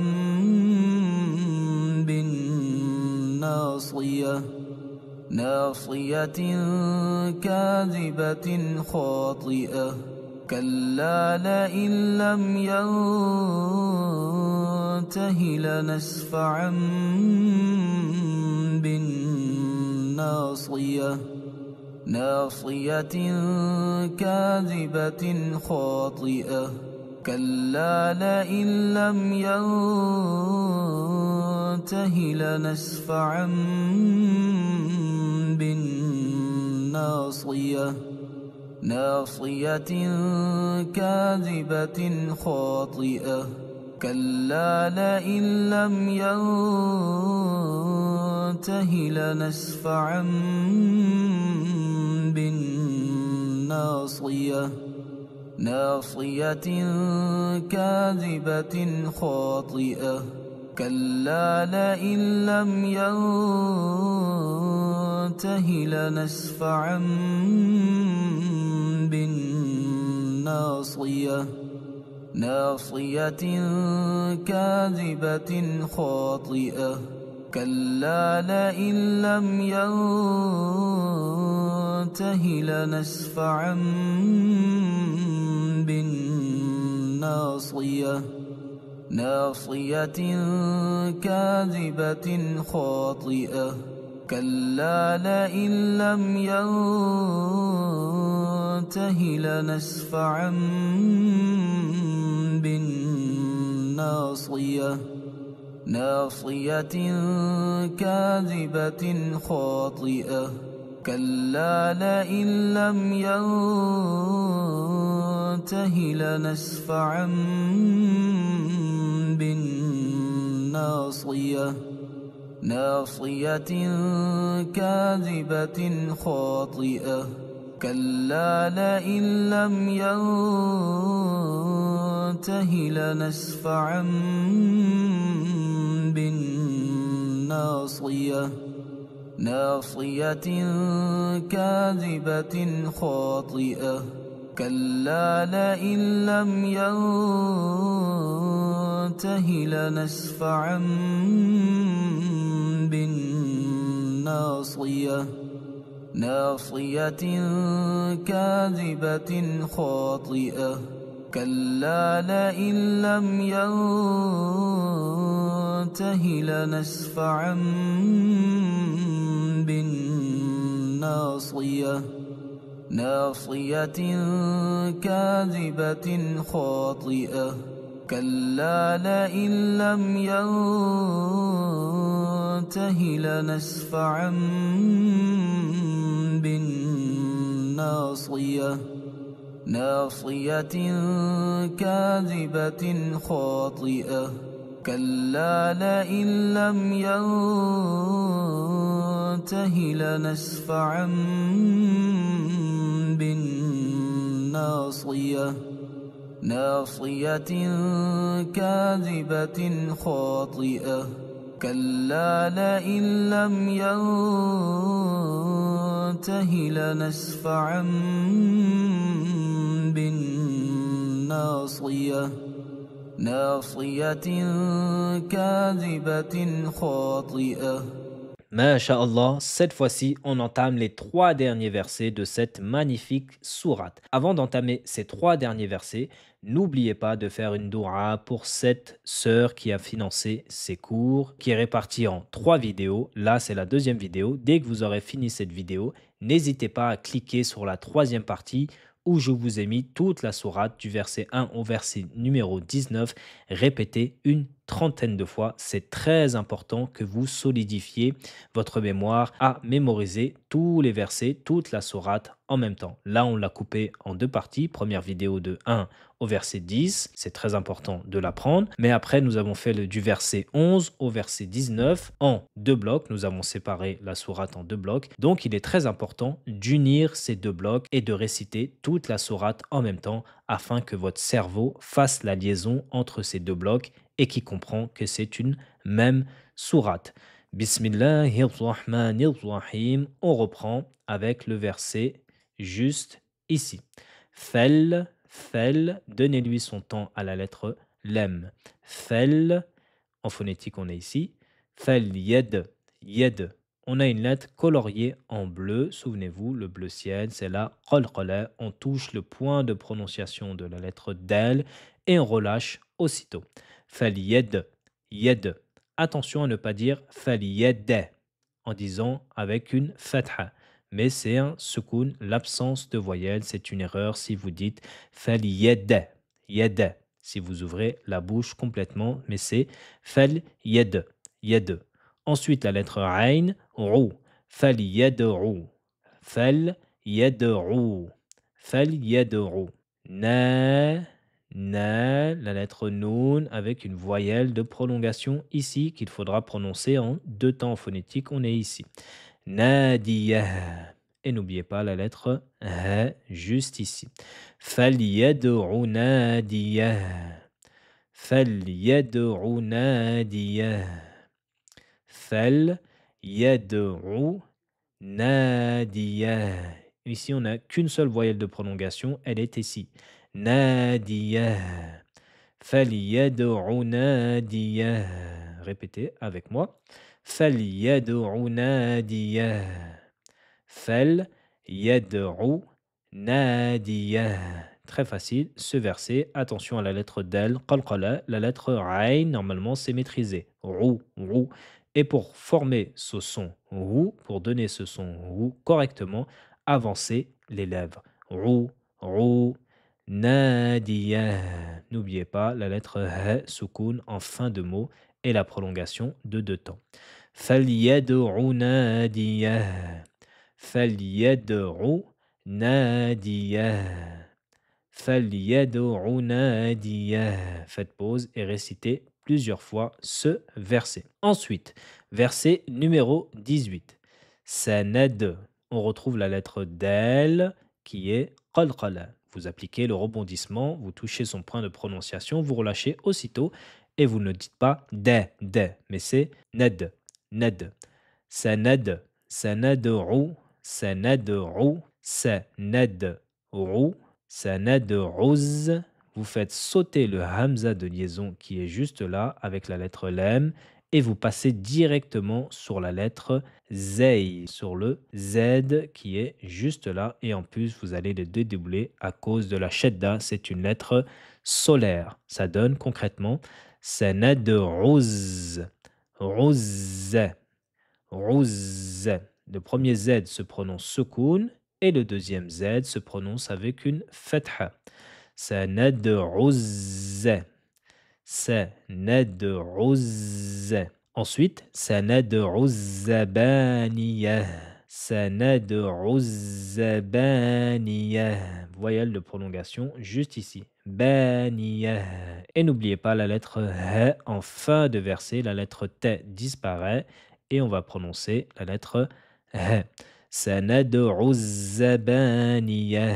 بالناصية ناصية كاذبة خاطئة. كلا لئن لم ينته لنسفعا بالناصية ناصية كاذبة خاطئة. كلا لئن لم ينته لنسفعا بالناصية ناصية كاذبة خاطئة. كلا لئن لم ينته لنسفعا بالناصية ناصية كاذبة خاطئة. كلا لئن لم ينته لنسفعا بالناصية ناصية كاذبة خاطئة. كلا لئن لم ينته لنسفعا بالناصية ناصية كاذبة خاطئة. كلا لئن لم ينته لنسفعا بالناصية ناصية ناصية كاذبة خاطئة كلا لئن لم ينته لنسفعا بالناصية ناصية كاذبة خاطئة كلا لئن لم ينته لنسفعا بالناصية ناصية كاذبة خاطئة كلا لئن لم ينته لنسفعا بالناصية ناصية كاذبة خاطئة كلا لئن لم ينته لنسفعا بالناصية ناصية كاذبة خاطئة كلا لئن لم ينته لنسفعا بالناصية ناصية كاذبة خاطئة كلا لئن لم ينته لنسفعا بالناصية ناصية كاذبة خاطئة كلا لئن لم ينته لنسفعا بالناصية ناصية كاذبة خاطئة. Masha'Allah, cette fois-ci, on entame les trois derniers versets de cette magnifique sourate. Avant d'entamer ces trois derniers versets, n'oubliez pas de faire une doua pour cette sœur qui a financé ces cours, qui est répartie en trois vidéos. Là, c'est la deuxième vidéo. Dès que vous aurez fini cette vidéo, n'hésitez pas à cliquer sur la troisième partie où je vous ai mis toute la sourate du verset 1 au verset numéro 19, répétée une trentaine de fois. C'est très important que vous solidifiez votre mémoire à mémoriser tous les versets, toute la sourate en même temps. Là, on l'a coupé en deux parties. Première vidéo de 1 au verset 10, c'est très important de l'apprendre. Mais après, nous avons fait du verset 11 au verset 19 en deux blocs. Nous avons séparé la sourate en deux blocs. Donc, il est très important d'unir ces deux blocs et de réciter toute la sourate en même temps afin que votre cerveau fasse la liaison entre ces deux blocs et qui comprend que c'est une même sourate. Bismillahirrahmanirrahim. On reprend avec le verset juste ici. Fel, fel, donnez-lui son temps à la lettre lem. Fel, en phonétique on est ici. Fel, yed, yed. On a une lettre coloriée en bleu. Souvenez-vous, le bleu ciel, c'est la qalqala. On touche le point de prononciation de la lettre del et on relâche aussitôt. Fel, yed, yed. Attention à ne pas dire fel, yed en disant avec une fatha. Mais c'est un sukoun, l'absence de voyelle. C'est une erreur si vous dites fel yed, yed, si vous ouvrez la bouche complètement, mais c'est fel yed, yed. Ensuite, la lettre ayn, rou, fel yed'u, fel yed'u, fel yed'u. Na, na, la lettre noun avec une voyelle de prolongation ici qu'il faudra prononcer en deux temps phonétiques. On est ici. Nadia. Et n'oubliez pas la lettre ha juste ici. Falyad'u nadiya. Falyad'u nadiya. Falyad'u nadiya. Ici, on n'a qu'une seule voyelle de prolongation, elle est ici. Nadia. Falyad'u nadiya. Répétez avec moi. فليدع ناديه فليدع ناديه. Très facile ce verset. Attention à la lettre del, qalqala, la lettre ayn, normalement c'est maîtrisé. Rou, rou. Et pour former ce son rou, pour donner ce son rou correctement, avancez les lèvres. Rou, rou. Nadia. N'oubliez pas la lettre H, soukoun en fin de mot et la prolongation de deux temps. فليدع ناديه فليدع ناديه فليدع ناديه. Faites pause et récitez plusieurs fois ce verset. Ensuite, verset numéro 18. Sanad. On retrouve la lettre del qui est qalqala. Vous appliquez le rebondissement, vous touchez son point de prononciation, vous relâchez aussitôt et vous ne dites pas de, mais c'est ned, ned. Sanad, sanad'u, sanad'u, sanad'u, sanad'uz. Vous faites sauter le hamza de liaison qui est juste là avec la lettre lem et vous passez directement sur la lettre zay, sur le z qui est juste là et en plus vous allez le dédoubler à cause de la shedda, c'est une lettre solaire. Ça donne concrètement sanad'uz, ruz. Ruz. Le premier Z se prononce soukoun et le deuxième Z se prononce avec une fatha. Sanad'uz. Sanad'uz. Ensuite, sanad'uz zabaniyah. Sanad'uz zabaniyah. Voyelle de prolongation juste ici. Baniyah. Et n'oubliez pas la lettre H en fin de verset. La lettre T disparaît et on va prononcer la lettre H. Sanad'uz zabaniyah.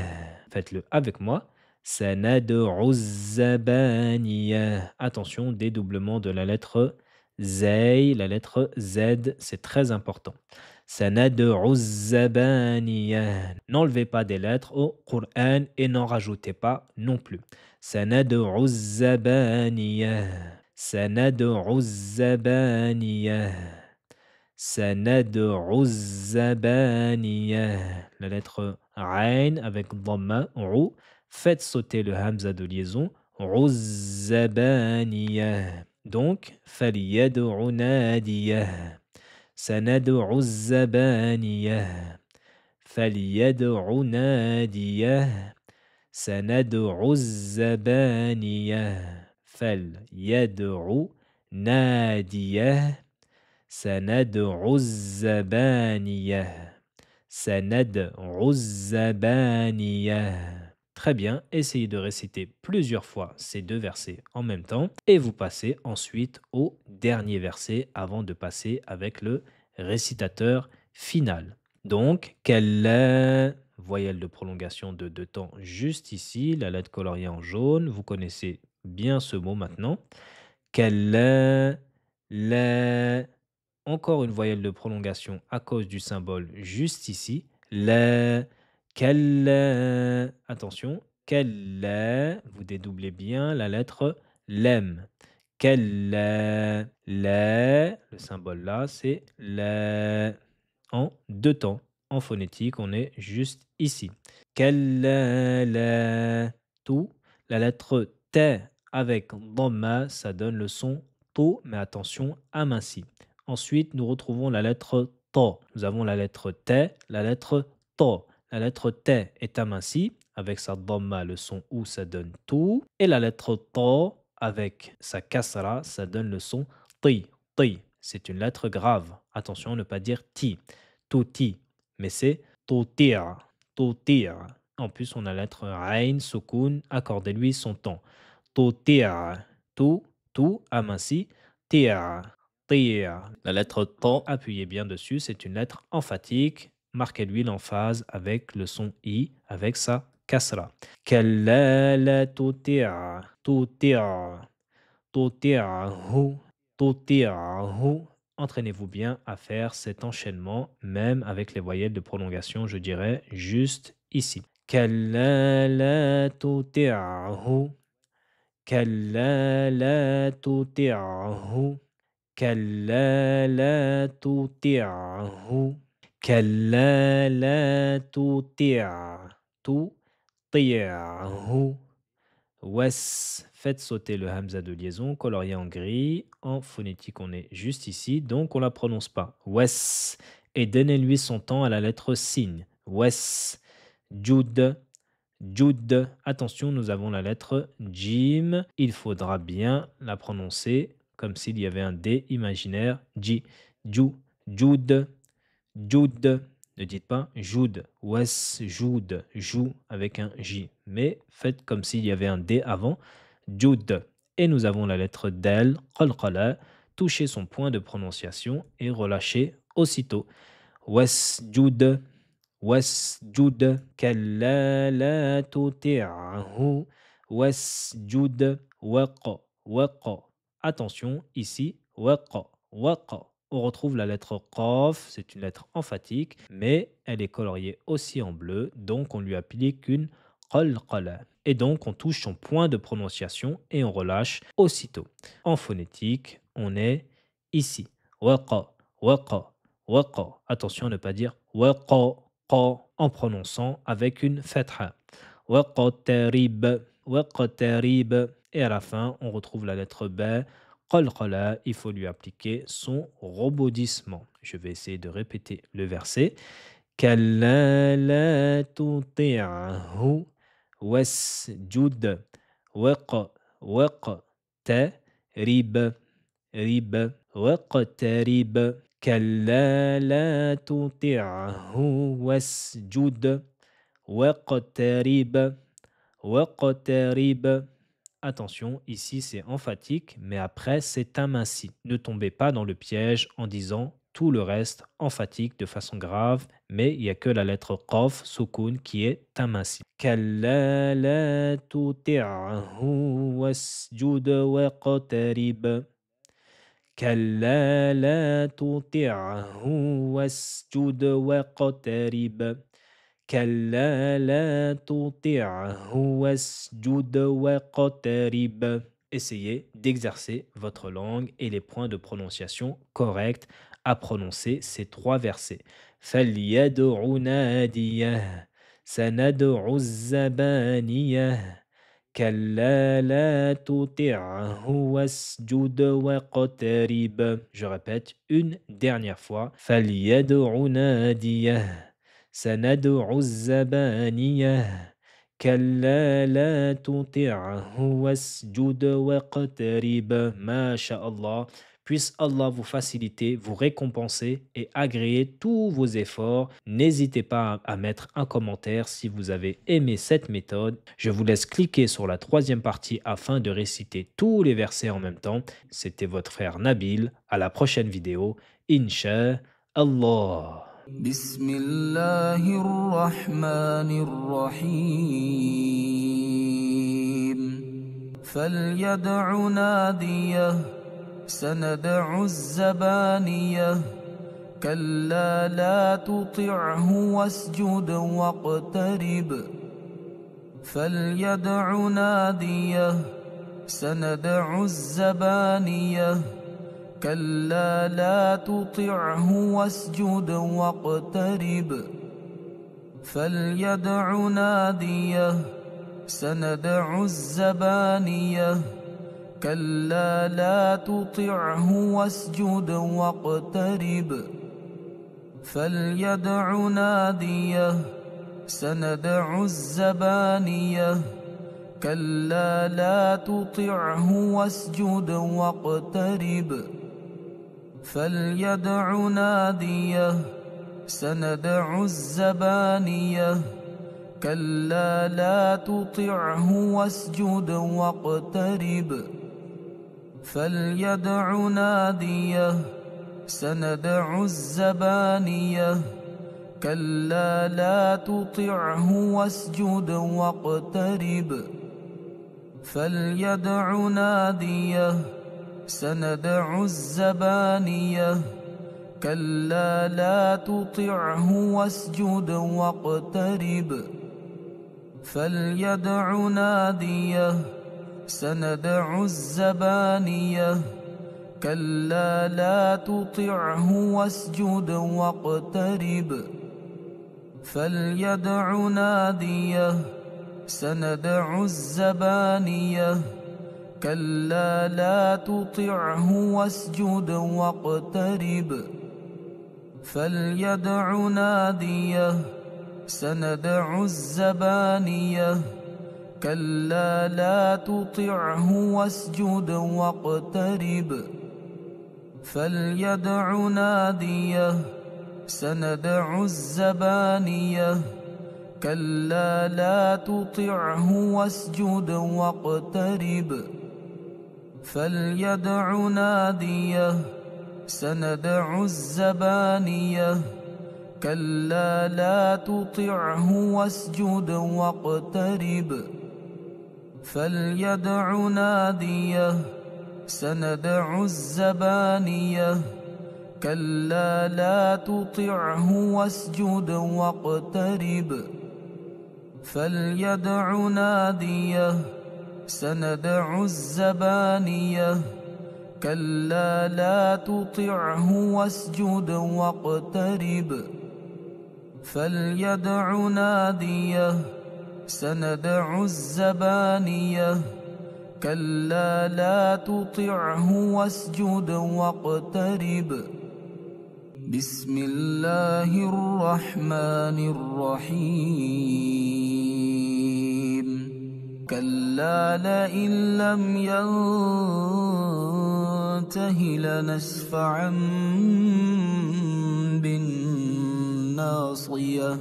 Faites-le avec moi. Sanad'uz zabaniyah. Attention, dédoublement de la lettre Zay, la lettre Z, c'est très important. Sanad'uz zabaniyah. N'enlevez pas des lettres au Qur'an et n'en rajoutez pas non plus. Sanad'uz zabaniyah. Sanad'uz zabaniyah. Sanad'uz zabaniyah. La lettre Ain avec dhamma, Rou. Faites sauter le hamza de liaison. Ruz zabaniyah. Donc, faliyad'u nadiyah. Sanad'uz zabaniyah. Faliyad'u nadiyah. Sanad'uz zabaniyah. Falyad'u nadiyah. Sanad'uz zabaniyah. Sanad'uz zabaniyah. Très bien, essayez de réciter plusieurs fois ces deux versets en même temps et vous passez ensuite au dernier verset avant de passer avec le récitateur final. Donc, quelle voyelle de prolongation de deux temps juste ici, la lettre coloriée en jaune, vous connaissez bien ce mot maintenant. Quelle la. Encore une voyelle de prolongation à cause du symbole juste ici. La. Quelle. Attention. Quelle. Vous dédoublez bien la lettre lem. Quelle. La. Le symbole là, c'est la. En deux temps. En phonétique, on est juste ici. Quelle. La. Tout. La lettre T avec dhamma, ça donne le son to, mais attention, aminci. Ensuite, nous retrouvons la lettre to. Nous avons la lettre T, la lettre to. La lettre T est amincie. Avec sa dhamma, le son ou, ça donne tout. Et la lettre to, avec sa kasra, ça donne le son ti. Ti. C'est une lettre grave. Attention à ne pas dire ti. Touti. Mais c'est totir. Totir. En plus, on a la lettre Ain, Sukun, accordez-lui son temps. Totir. Tout, aminci. Tir. Tir. La lettre to, appuyez bien dessus, c'est une lettre emphatique. Marquez-lui l'emphase avec le son i, avec sa kasra. Kalla la tutir. Tutir. Tutirhu. Tutirhu. Entraînez-vous bien à faire cet enchaînement, même avec les voyelles de prolongation, je dirais, juste ici. Kalla la tutirhu. Kalla la tutirhu. Kalla la tutirhu. Kalla la tutirhu. Wes, faites sauter le hamza de liaison, colorié en gris. En phonétique, on est juste ici, donc on la prononce pas. Wes. Et donnez-lui son temps à la lettre signe. Wes. Jud. Jud. Attention, nous avons la lettre Jim. Il faudra bien la prononcer comme s'il y avait un D imaginaire. J. Ju. Jud. Jud. Ne dites pas Joud. Wes. Joud. Jou avec un J. Mais faites comme s'il y avait un D avant. Jud. Et nous avons la lettre Del. Qalqala. Touchez son point de prononciation et relâchez aussitôt. Wes. Jud. واسجد كلا لا تطعه واسجد وق. Attention, ici, وق. On retrouve la lettre qaf, c'est une lettre emphatique, mais elle est coloriée aussi en bleu, donc on lui applique une qalqala. Et donc on touche son point de prononciation et on relâche aussitôt. En phonétique, on est ici. Waqa, waqa, waqa. Attention à ne pas dire waqa en prononçant avec une fatha. Waqtarib, waqtarib. Et à la fin, on retrouve la lettre B. Qalqala, il faut lui appliquer son rebondissement. Je vais essayer de répéter le verset. Kalla la tuti'hu wasjud waqtarib rib waqtarib. كلا لا تطعه واسجد واقترب. Attention, ici c'est emphatique, mais après c'est aminci. Ne tombez pas dans le piège en disant tout le reste emphatique de façon grave, mais il n'y a que la lettre qaf, soukoun, qui est aminci. كلا لا تطعه واسجد واقترب. كلا لا تطعه واسجد واقترب. كلا لا تطعه واسجد واقترب. Essayez d'exercer votre langue et les points de prononciation corrects à prononcer ces trois versets. فليدع ناديه سندع الزبانيه كلا لا تطعه واسجد واقترب. Je répète une dernière fois. فليدع ناديه سندع الزبانية كلا لا تطعه واسجد واقترب. ما شاء الله. Puisse Allah vous faciliter, vous récompenser et agréer tous vos efforts. N'hésitez pas à mettre un commentaire si vous avez aimé cette méthode. Je vous laisse cliquer sur la troisième partie afin de réciter tous les versets en même temps. C'était votre frère Nabil. À la prochaine vidéo. Inch'Allah. بسم الله الرحمن الرحيم فليدع ناديه سندع الزبانية كلا لا تطعه واسجد واقترب فليدع ناديه سندع الزبانية كلا لا تطعه واسجد واقترب فليدع ناديه سندع الزبانية كلا لا تطعه واسجد واقترب فليدع ناديه سندع الزبانية كلا لا تطعه واسجد واقترب فليدع ناديه سندع الزبانية كلا لا تطعه واسجد واقترب فليدع ناديه سندع الزبانية كلا لا تطعه واسجد واقترب فليدع ناديه سندع الزبانية كلا لا تطعه واسجد واقترب فليدع ناديه سندع الزبانية كلا لا تطعه واسجد واقترب فليدع ناديه سندع الزبانية كلا لا تطعه واسجد واقترب فليدع ناديه سندع الزبانية كلا لا تطعه واسجد واقترب فليدع ناديه سندع الزبانية كلا لا تطعه واسجد واقترب فليدع ناديه سندع الزبانية كلا لا تطعه واسجد واقترب فليدع ناديه سندع الزبانية كلا لا تطعه واسجد واقترب فليدع ناديه سندع الزبانية كلا لا تطعه واسجد واقترب فليدع ناديه سندع الزبانية كلا لا تطعه واسجد واقترب بسم الله الرحمن الرحيم كلا لئن لم ينته لنسفعا بالناصية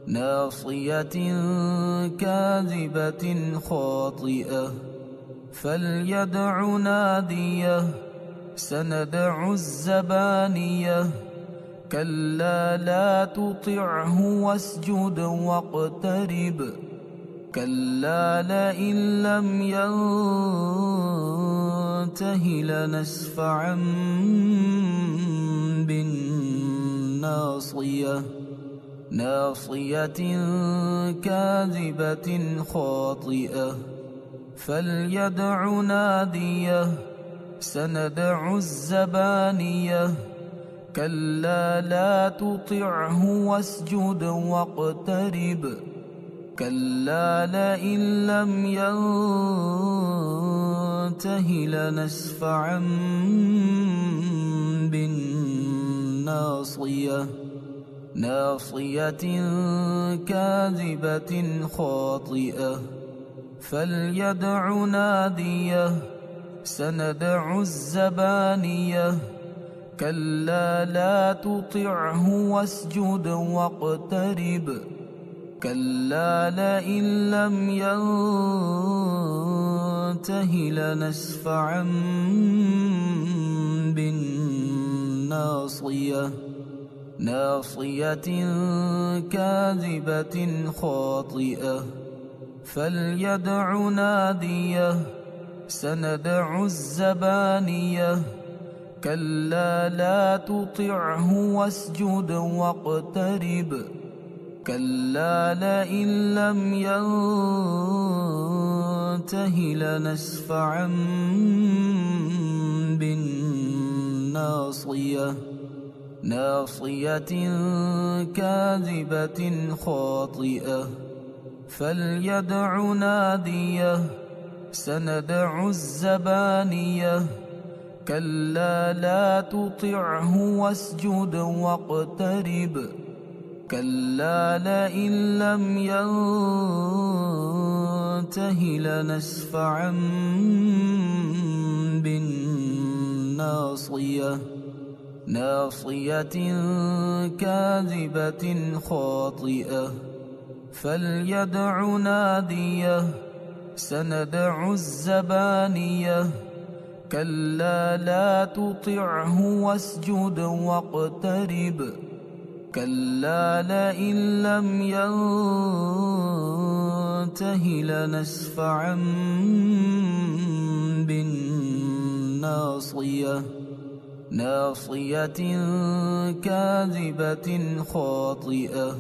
ناصية كاذبة خاطئة فليدع ناديه سندع الزبانية كلا لا تطعه واسجد واقترب كلا لئن لم ينته لنسفعا بالناصية ناصية كاذبة خاطئة فليدع ناديه سندع الزبانية كلا لا تطعه واسجد واقترب كلا لئن لم ينته لنسفعا بالناصية ناصية كاذبة خاطئة فليدع ناديه سندع الزبانية كلا لا تطعه واسجد واقترب كلا لئن لم ينته لنسفعا بالناصية ناصية كاذبة خاطئة فليدع ناديه سندع الزبانية كلا لا تطعه واسجد واقترب كلا لئن لم ينته لنسفعا بالناصية ناصية كاذبة خاطئة فليدع ناديه سندع الزبانية كلا لا تطعه واسجد واقترب كلا لئن لم ينته لنسفعا بالناصية ناصية كاذبة خاطئة فليدع ناديه سندع الزبانية كلا لا تطعه واسجد واقترب كلا لئن لم ينته لنسفعا بالناصية ناصية كاذبة خاطئة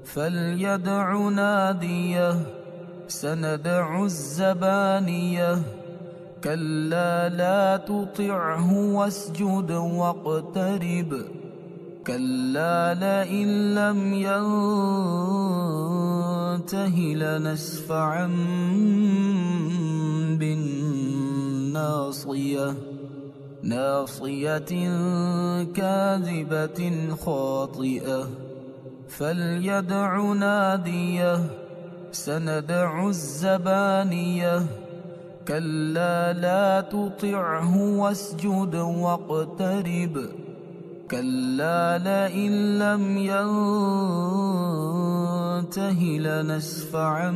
فليدع ناديه سندع الزبانية كلا لا تطعه واسجد واقترب كلا لئن لم ينته لنسفعا بالناصية ناصية كاذبة خاطئة فليدع ناديه سندع الزبانية كلا لا تطعه واسجد واقترب كلا لئن لم ينته لنسفعا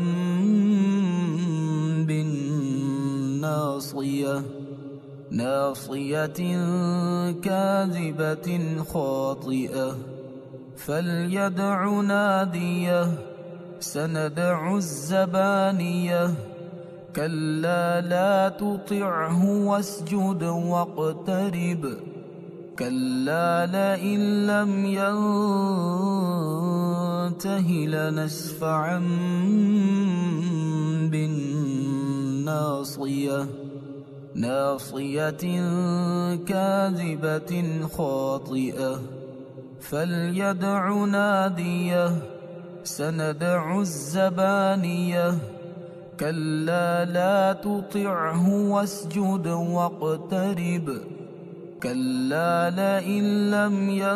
بالناصية ناصية كاذبة خاطئة فليدع ناديه سندع الزبانية كلا لا تطعه واسجد واقترب كلا لئن لم ينته لنسفعا بالناصية ناصية كاذبة خاطئة فليدع ناديه سندع الزبانية كلا لا تطعه واسجد واقترب كلا لئن لم ينته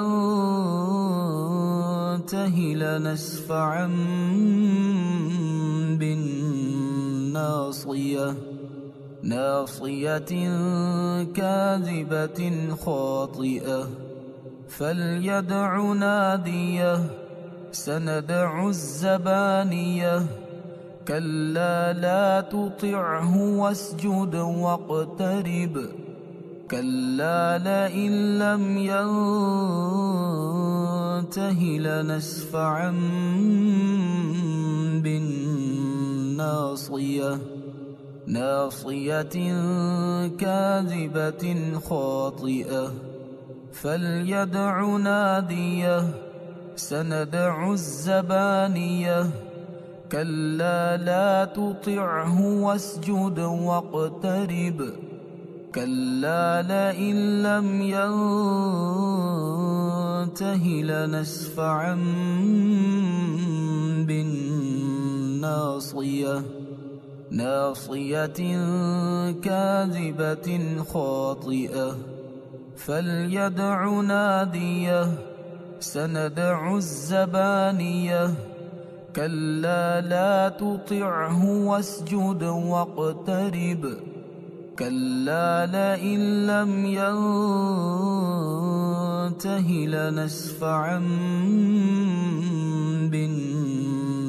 لنسفعا بالناصية ناصية كاذبة خاطئة فليدع ناديه سندع الزبانية كلا لا تطعه واسجد واقترب كلا لئن لم ينته لنسفعا بالناصية ناصية كاذبة خاطئة فليدع ناديه سندع الزبانية كلا لا تطعه واسجد واقترب كلا لئن لم ينته لنسفعا بالناصية ناصية كاذبة خاطئة فليدع ناديه سندع الزبانية كلا لا تطعه واسجد واقترب كلا لئن لم ينته لنسفعا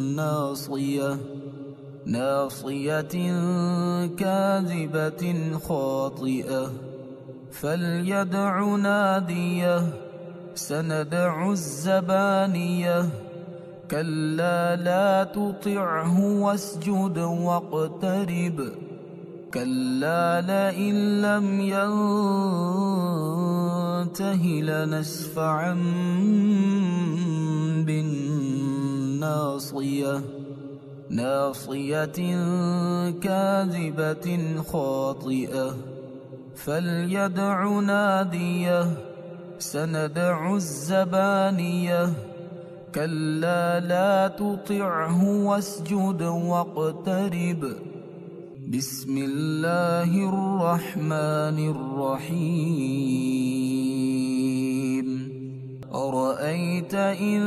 بالناصية ناصية كاذبة خاطئة فليدع ناديه سندع الزبانية كلا لا تطعه واسجد واقترب كلا لئن لم ينته لنسفعا بالناصية ناصية كاذبة خاطئة فليدع ناديه سندع الزبانية كلا لا تطعه واسجد واقترب بسم الله الرحمن الرحيم أرأيت إن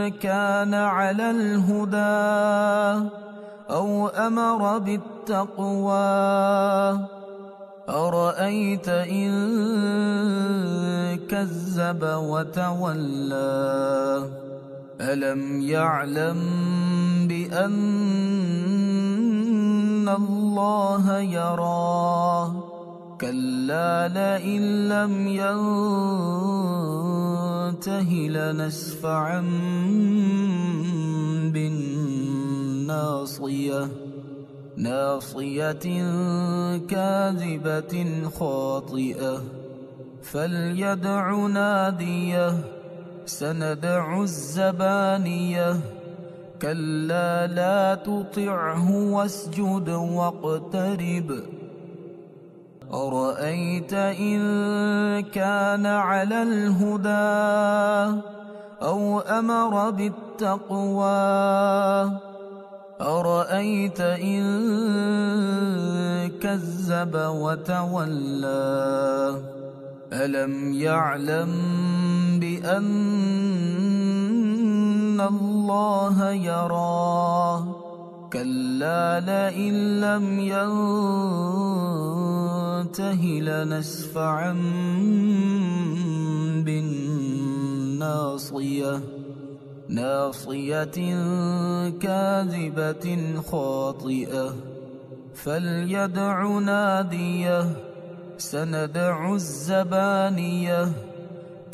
كان على الهدى أو أمر بالتقوى أرأيت إن كذب وتولى ألم يعلم بأن الله يرى كلا لئن لم ينته لنسفعا بالناصية ناصية كاذبة خاطئة فليدع ناديه سندع الزبانية كلا لا تطعه واسجد واقترب أرأيت إن كان على الهدى أو أمر بالتقوى أرأيت إن كذب وتولى ألم يعلم بأن الله يراه كلا لئن لم ينته لنسفعا بالناصية ناصية كاذبة خاطئة فليدع ناديه سندع الزبانية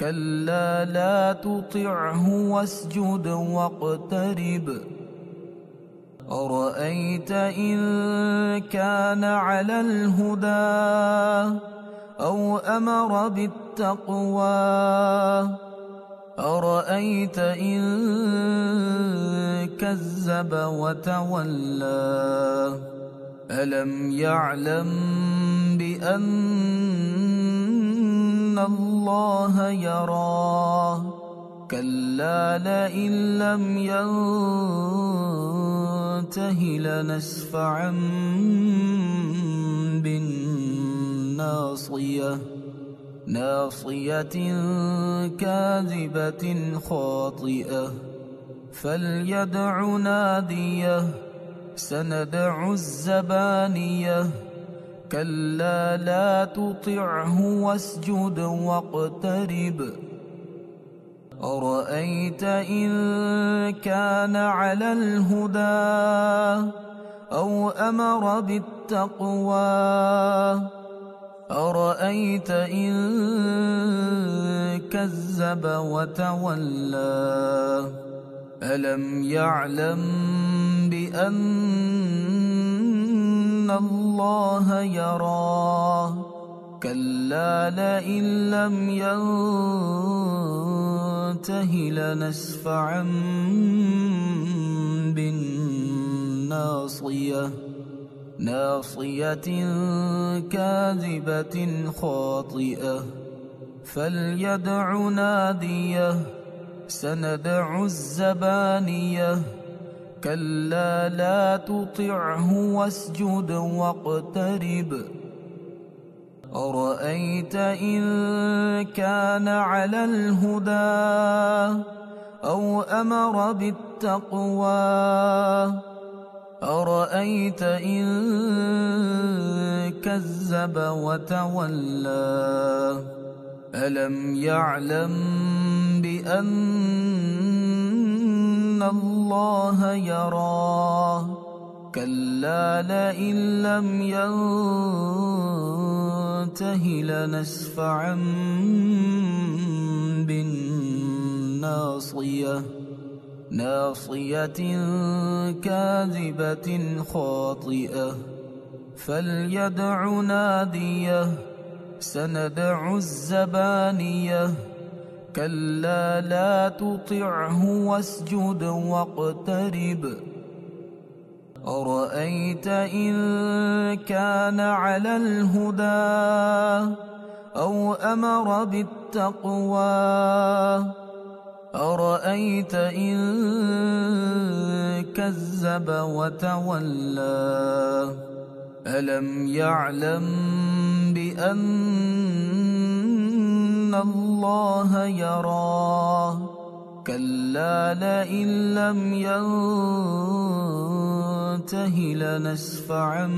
كلا لا تطعه واسجد واقترب أرأيت إن كان على الهدى أو أمر بالتقوى أرأيت إن كذب وتولى ألم يعلم بأن الله يراه كلا لئن لم ينته لنسفعا بالناصية ناصية كاذبة خاطئة فليدع ناديه سندع الزبانية كلا لا تطعه واسجد واقترب أرأيت إن كان على الهدى أو أمر بالتقوى أرأيت إن كذب وتولى ألم يعلم بأن الله يراه كلا لئن لم ينته لنسفعا بالناصية ناصية كاذبة خاطئة فليدع ناديه سندع الزبانية كلا لا تطعه واسجد واقترب أرأيت إن كان على الهدى أو أمر بالتقوى أرأيت إن كذب وتولى ألم يعلم بأن الله يراه كلا لئن لم ينته لنسفعا بالناصية ناصية كاذبة خاطئة فليدع ناديه سندع الزبانية كلا لا تطعه واسجد واقترب أرأيت إن كان على الهدى أو أمر بالتقوى أرأيت إن كذب وتولى ألم يعلم بأن الله يراه كلا لئن لم ينته لنسفعا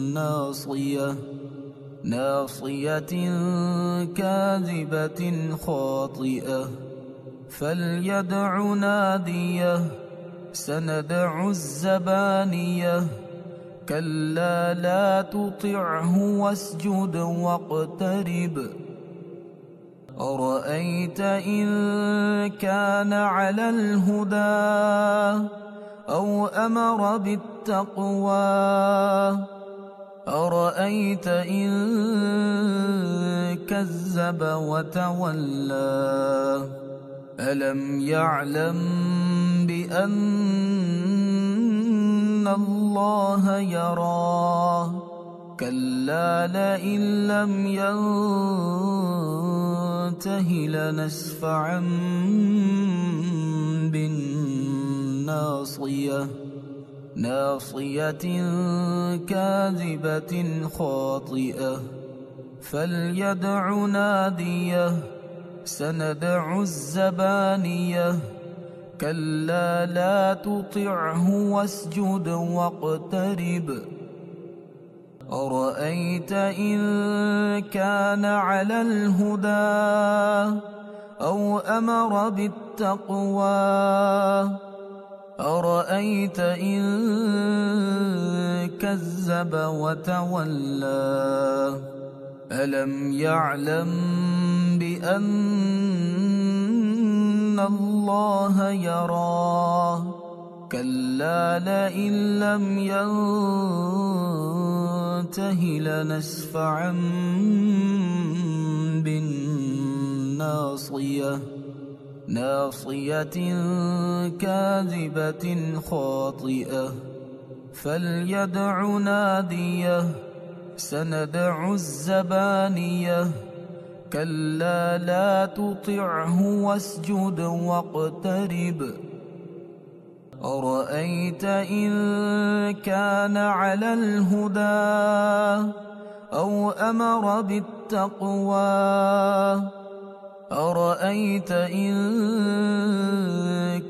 بالناصية ناصية كاذبة خاطئة فليدع ناديه سندع الزبانية كلا لا تطعه واسجد واقترب أرأيت إن كان على الهدى أو أمر بالتقوى أرأيت إن كذب وتولى ألم يعلم بأن الله يراه كلا لئن لم ينته لنسفعا بالناصية ناصية كاذبة خاطئة فليدع ناديه سندع الزبانية كلا لا تطعه واسجد واقترب أرأيت إن كان على الهدى أو أمر بالتقوى أرأيت إن كذب وتولى ألم يعلم بأن الله يرى كلا لئن لم ينته لنسفعا بالناصية ناصية كاذبة خاطئة فليدع ناديه سندع الزبانية كلا لا تطعه واسجد واقترب أرأيت إن كان على الهدى أو أمر بالتقوى أرأيت إن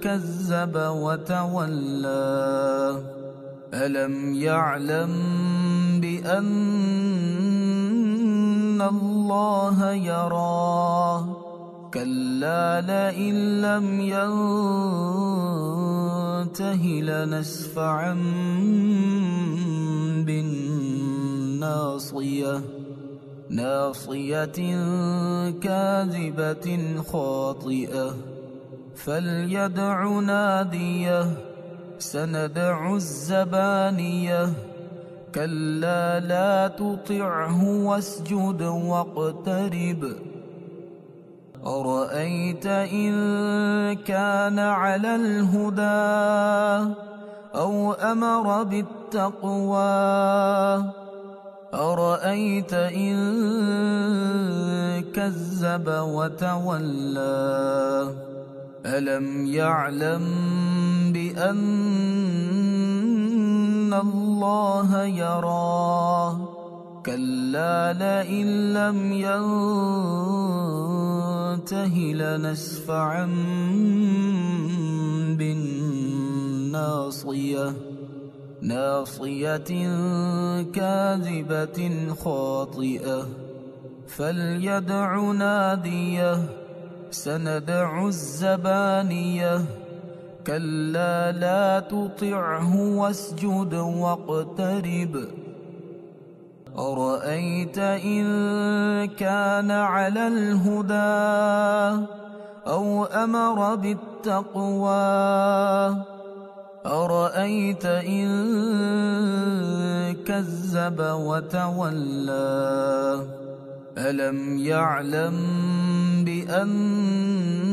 كذب وتولى ألم يعلم بأن الله يرى كلا لئن لم ينته لنسفعا بالناصية ناصية كاذبة خاطئة فليدع ناديه سندع الزبانية كلا لا تطعه واسجد واقترب أرأيت إن كان على الهدى أو أمر بالتقوى أرأيت إن كذب وتولى ألم يعلم بأن الله يرى كلا لئن لم ينته لنسفعا بالناصية ناصية كاذبة خاطئة فليدع ناديه سندع الزبانية كلا لا تطعه واسجد واقترب أرأيت إن كان على الهدى أو أمر بالتقوى أرأيت إن كذب وتولى ألم يعلم بأن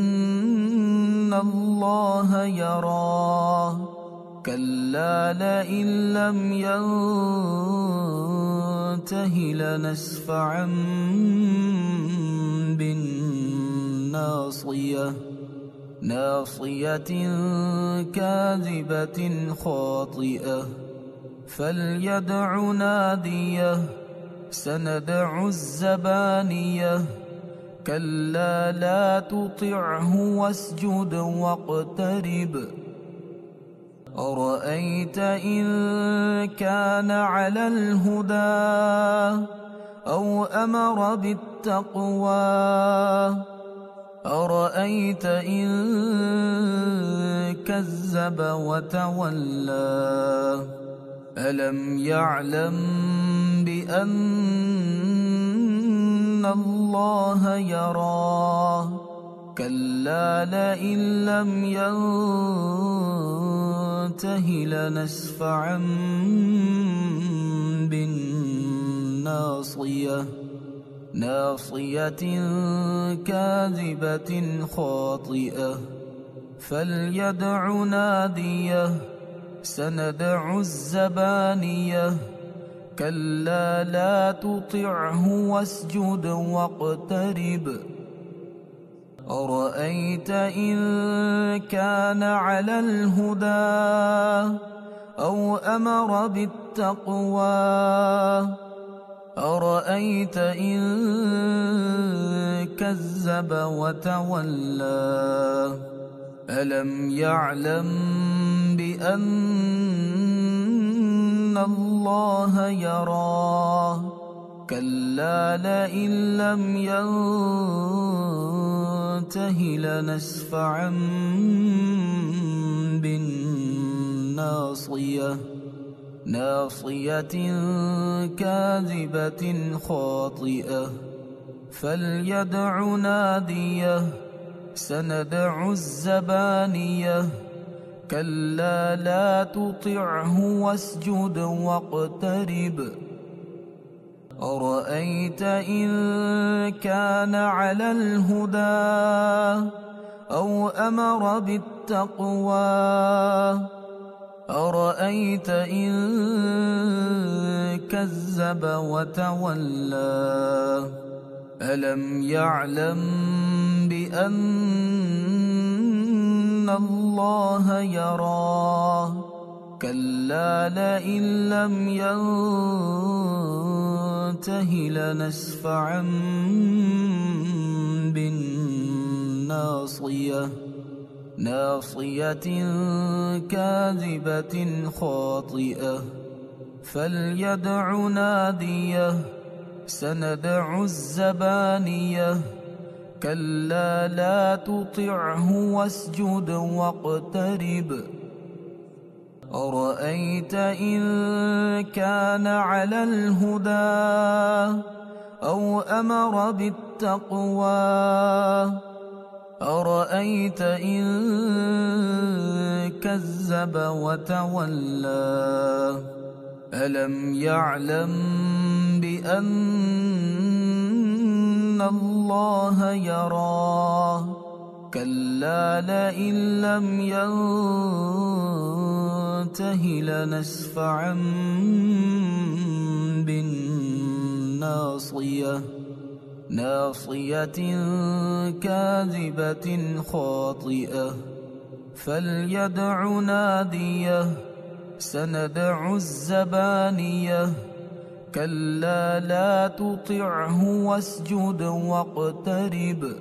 الله يرى كلا لئن لم ينته لنسفعا بالناصية ناصية كاذبة خاطئة فليدع ناديه سندع الزبانية كلا لا تطعه واسجد واقترب أرأيت إن كان على الهدى أو أمر بالتقوى أرأيت إن كذب وتولى ألم يعلم بأن الله يرى كلا لئن لم ينته لنسفعا بالناصية ناصية كاذبة خاطئة فليدع ناديه سندع الزبانية كلا لا تطعه واسجد واقترب أرأيت إن كان على الهدى أو أمر بالتقوى أرأيت إن كذب وتولى ألم يعلم بأن الله يرى كلا لئن لم ينته لنسفعا بالناصية ناصية كاذبة خاطئة فليدع ناديه سندع الزبانية كلا لا تطعه واسجد واقترب أرأيت إن كان على الهدى أو أمر بالتقوى أرأيت إن كذب وتولى ألم يعلم بأن الله يرى كلا لئن لم ينته لنسفعا بالناصية ناصية كاذبة خاطئة فليدع ناديه سندع الزبانية كلا لا تطعه واسجد واقترب أرأيت إن كان على الهدى أو أمر بالتقوى أرأيت إن كذب وتولى ألم يعلم بأن الله يرى كلا لئن لم ينته لنسفعا بالناصية ناصية كاذبة خاطئة فليدع ناديه سندع الزبانية كلا لا تطعه واسجد واقترب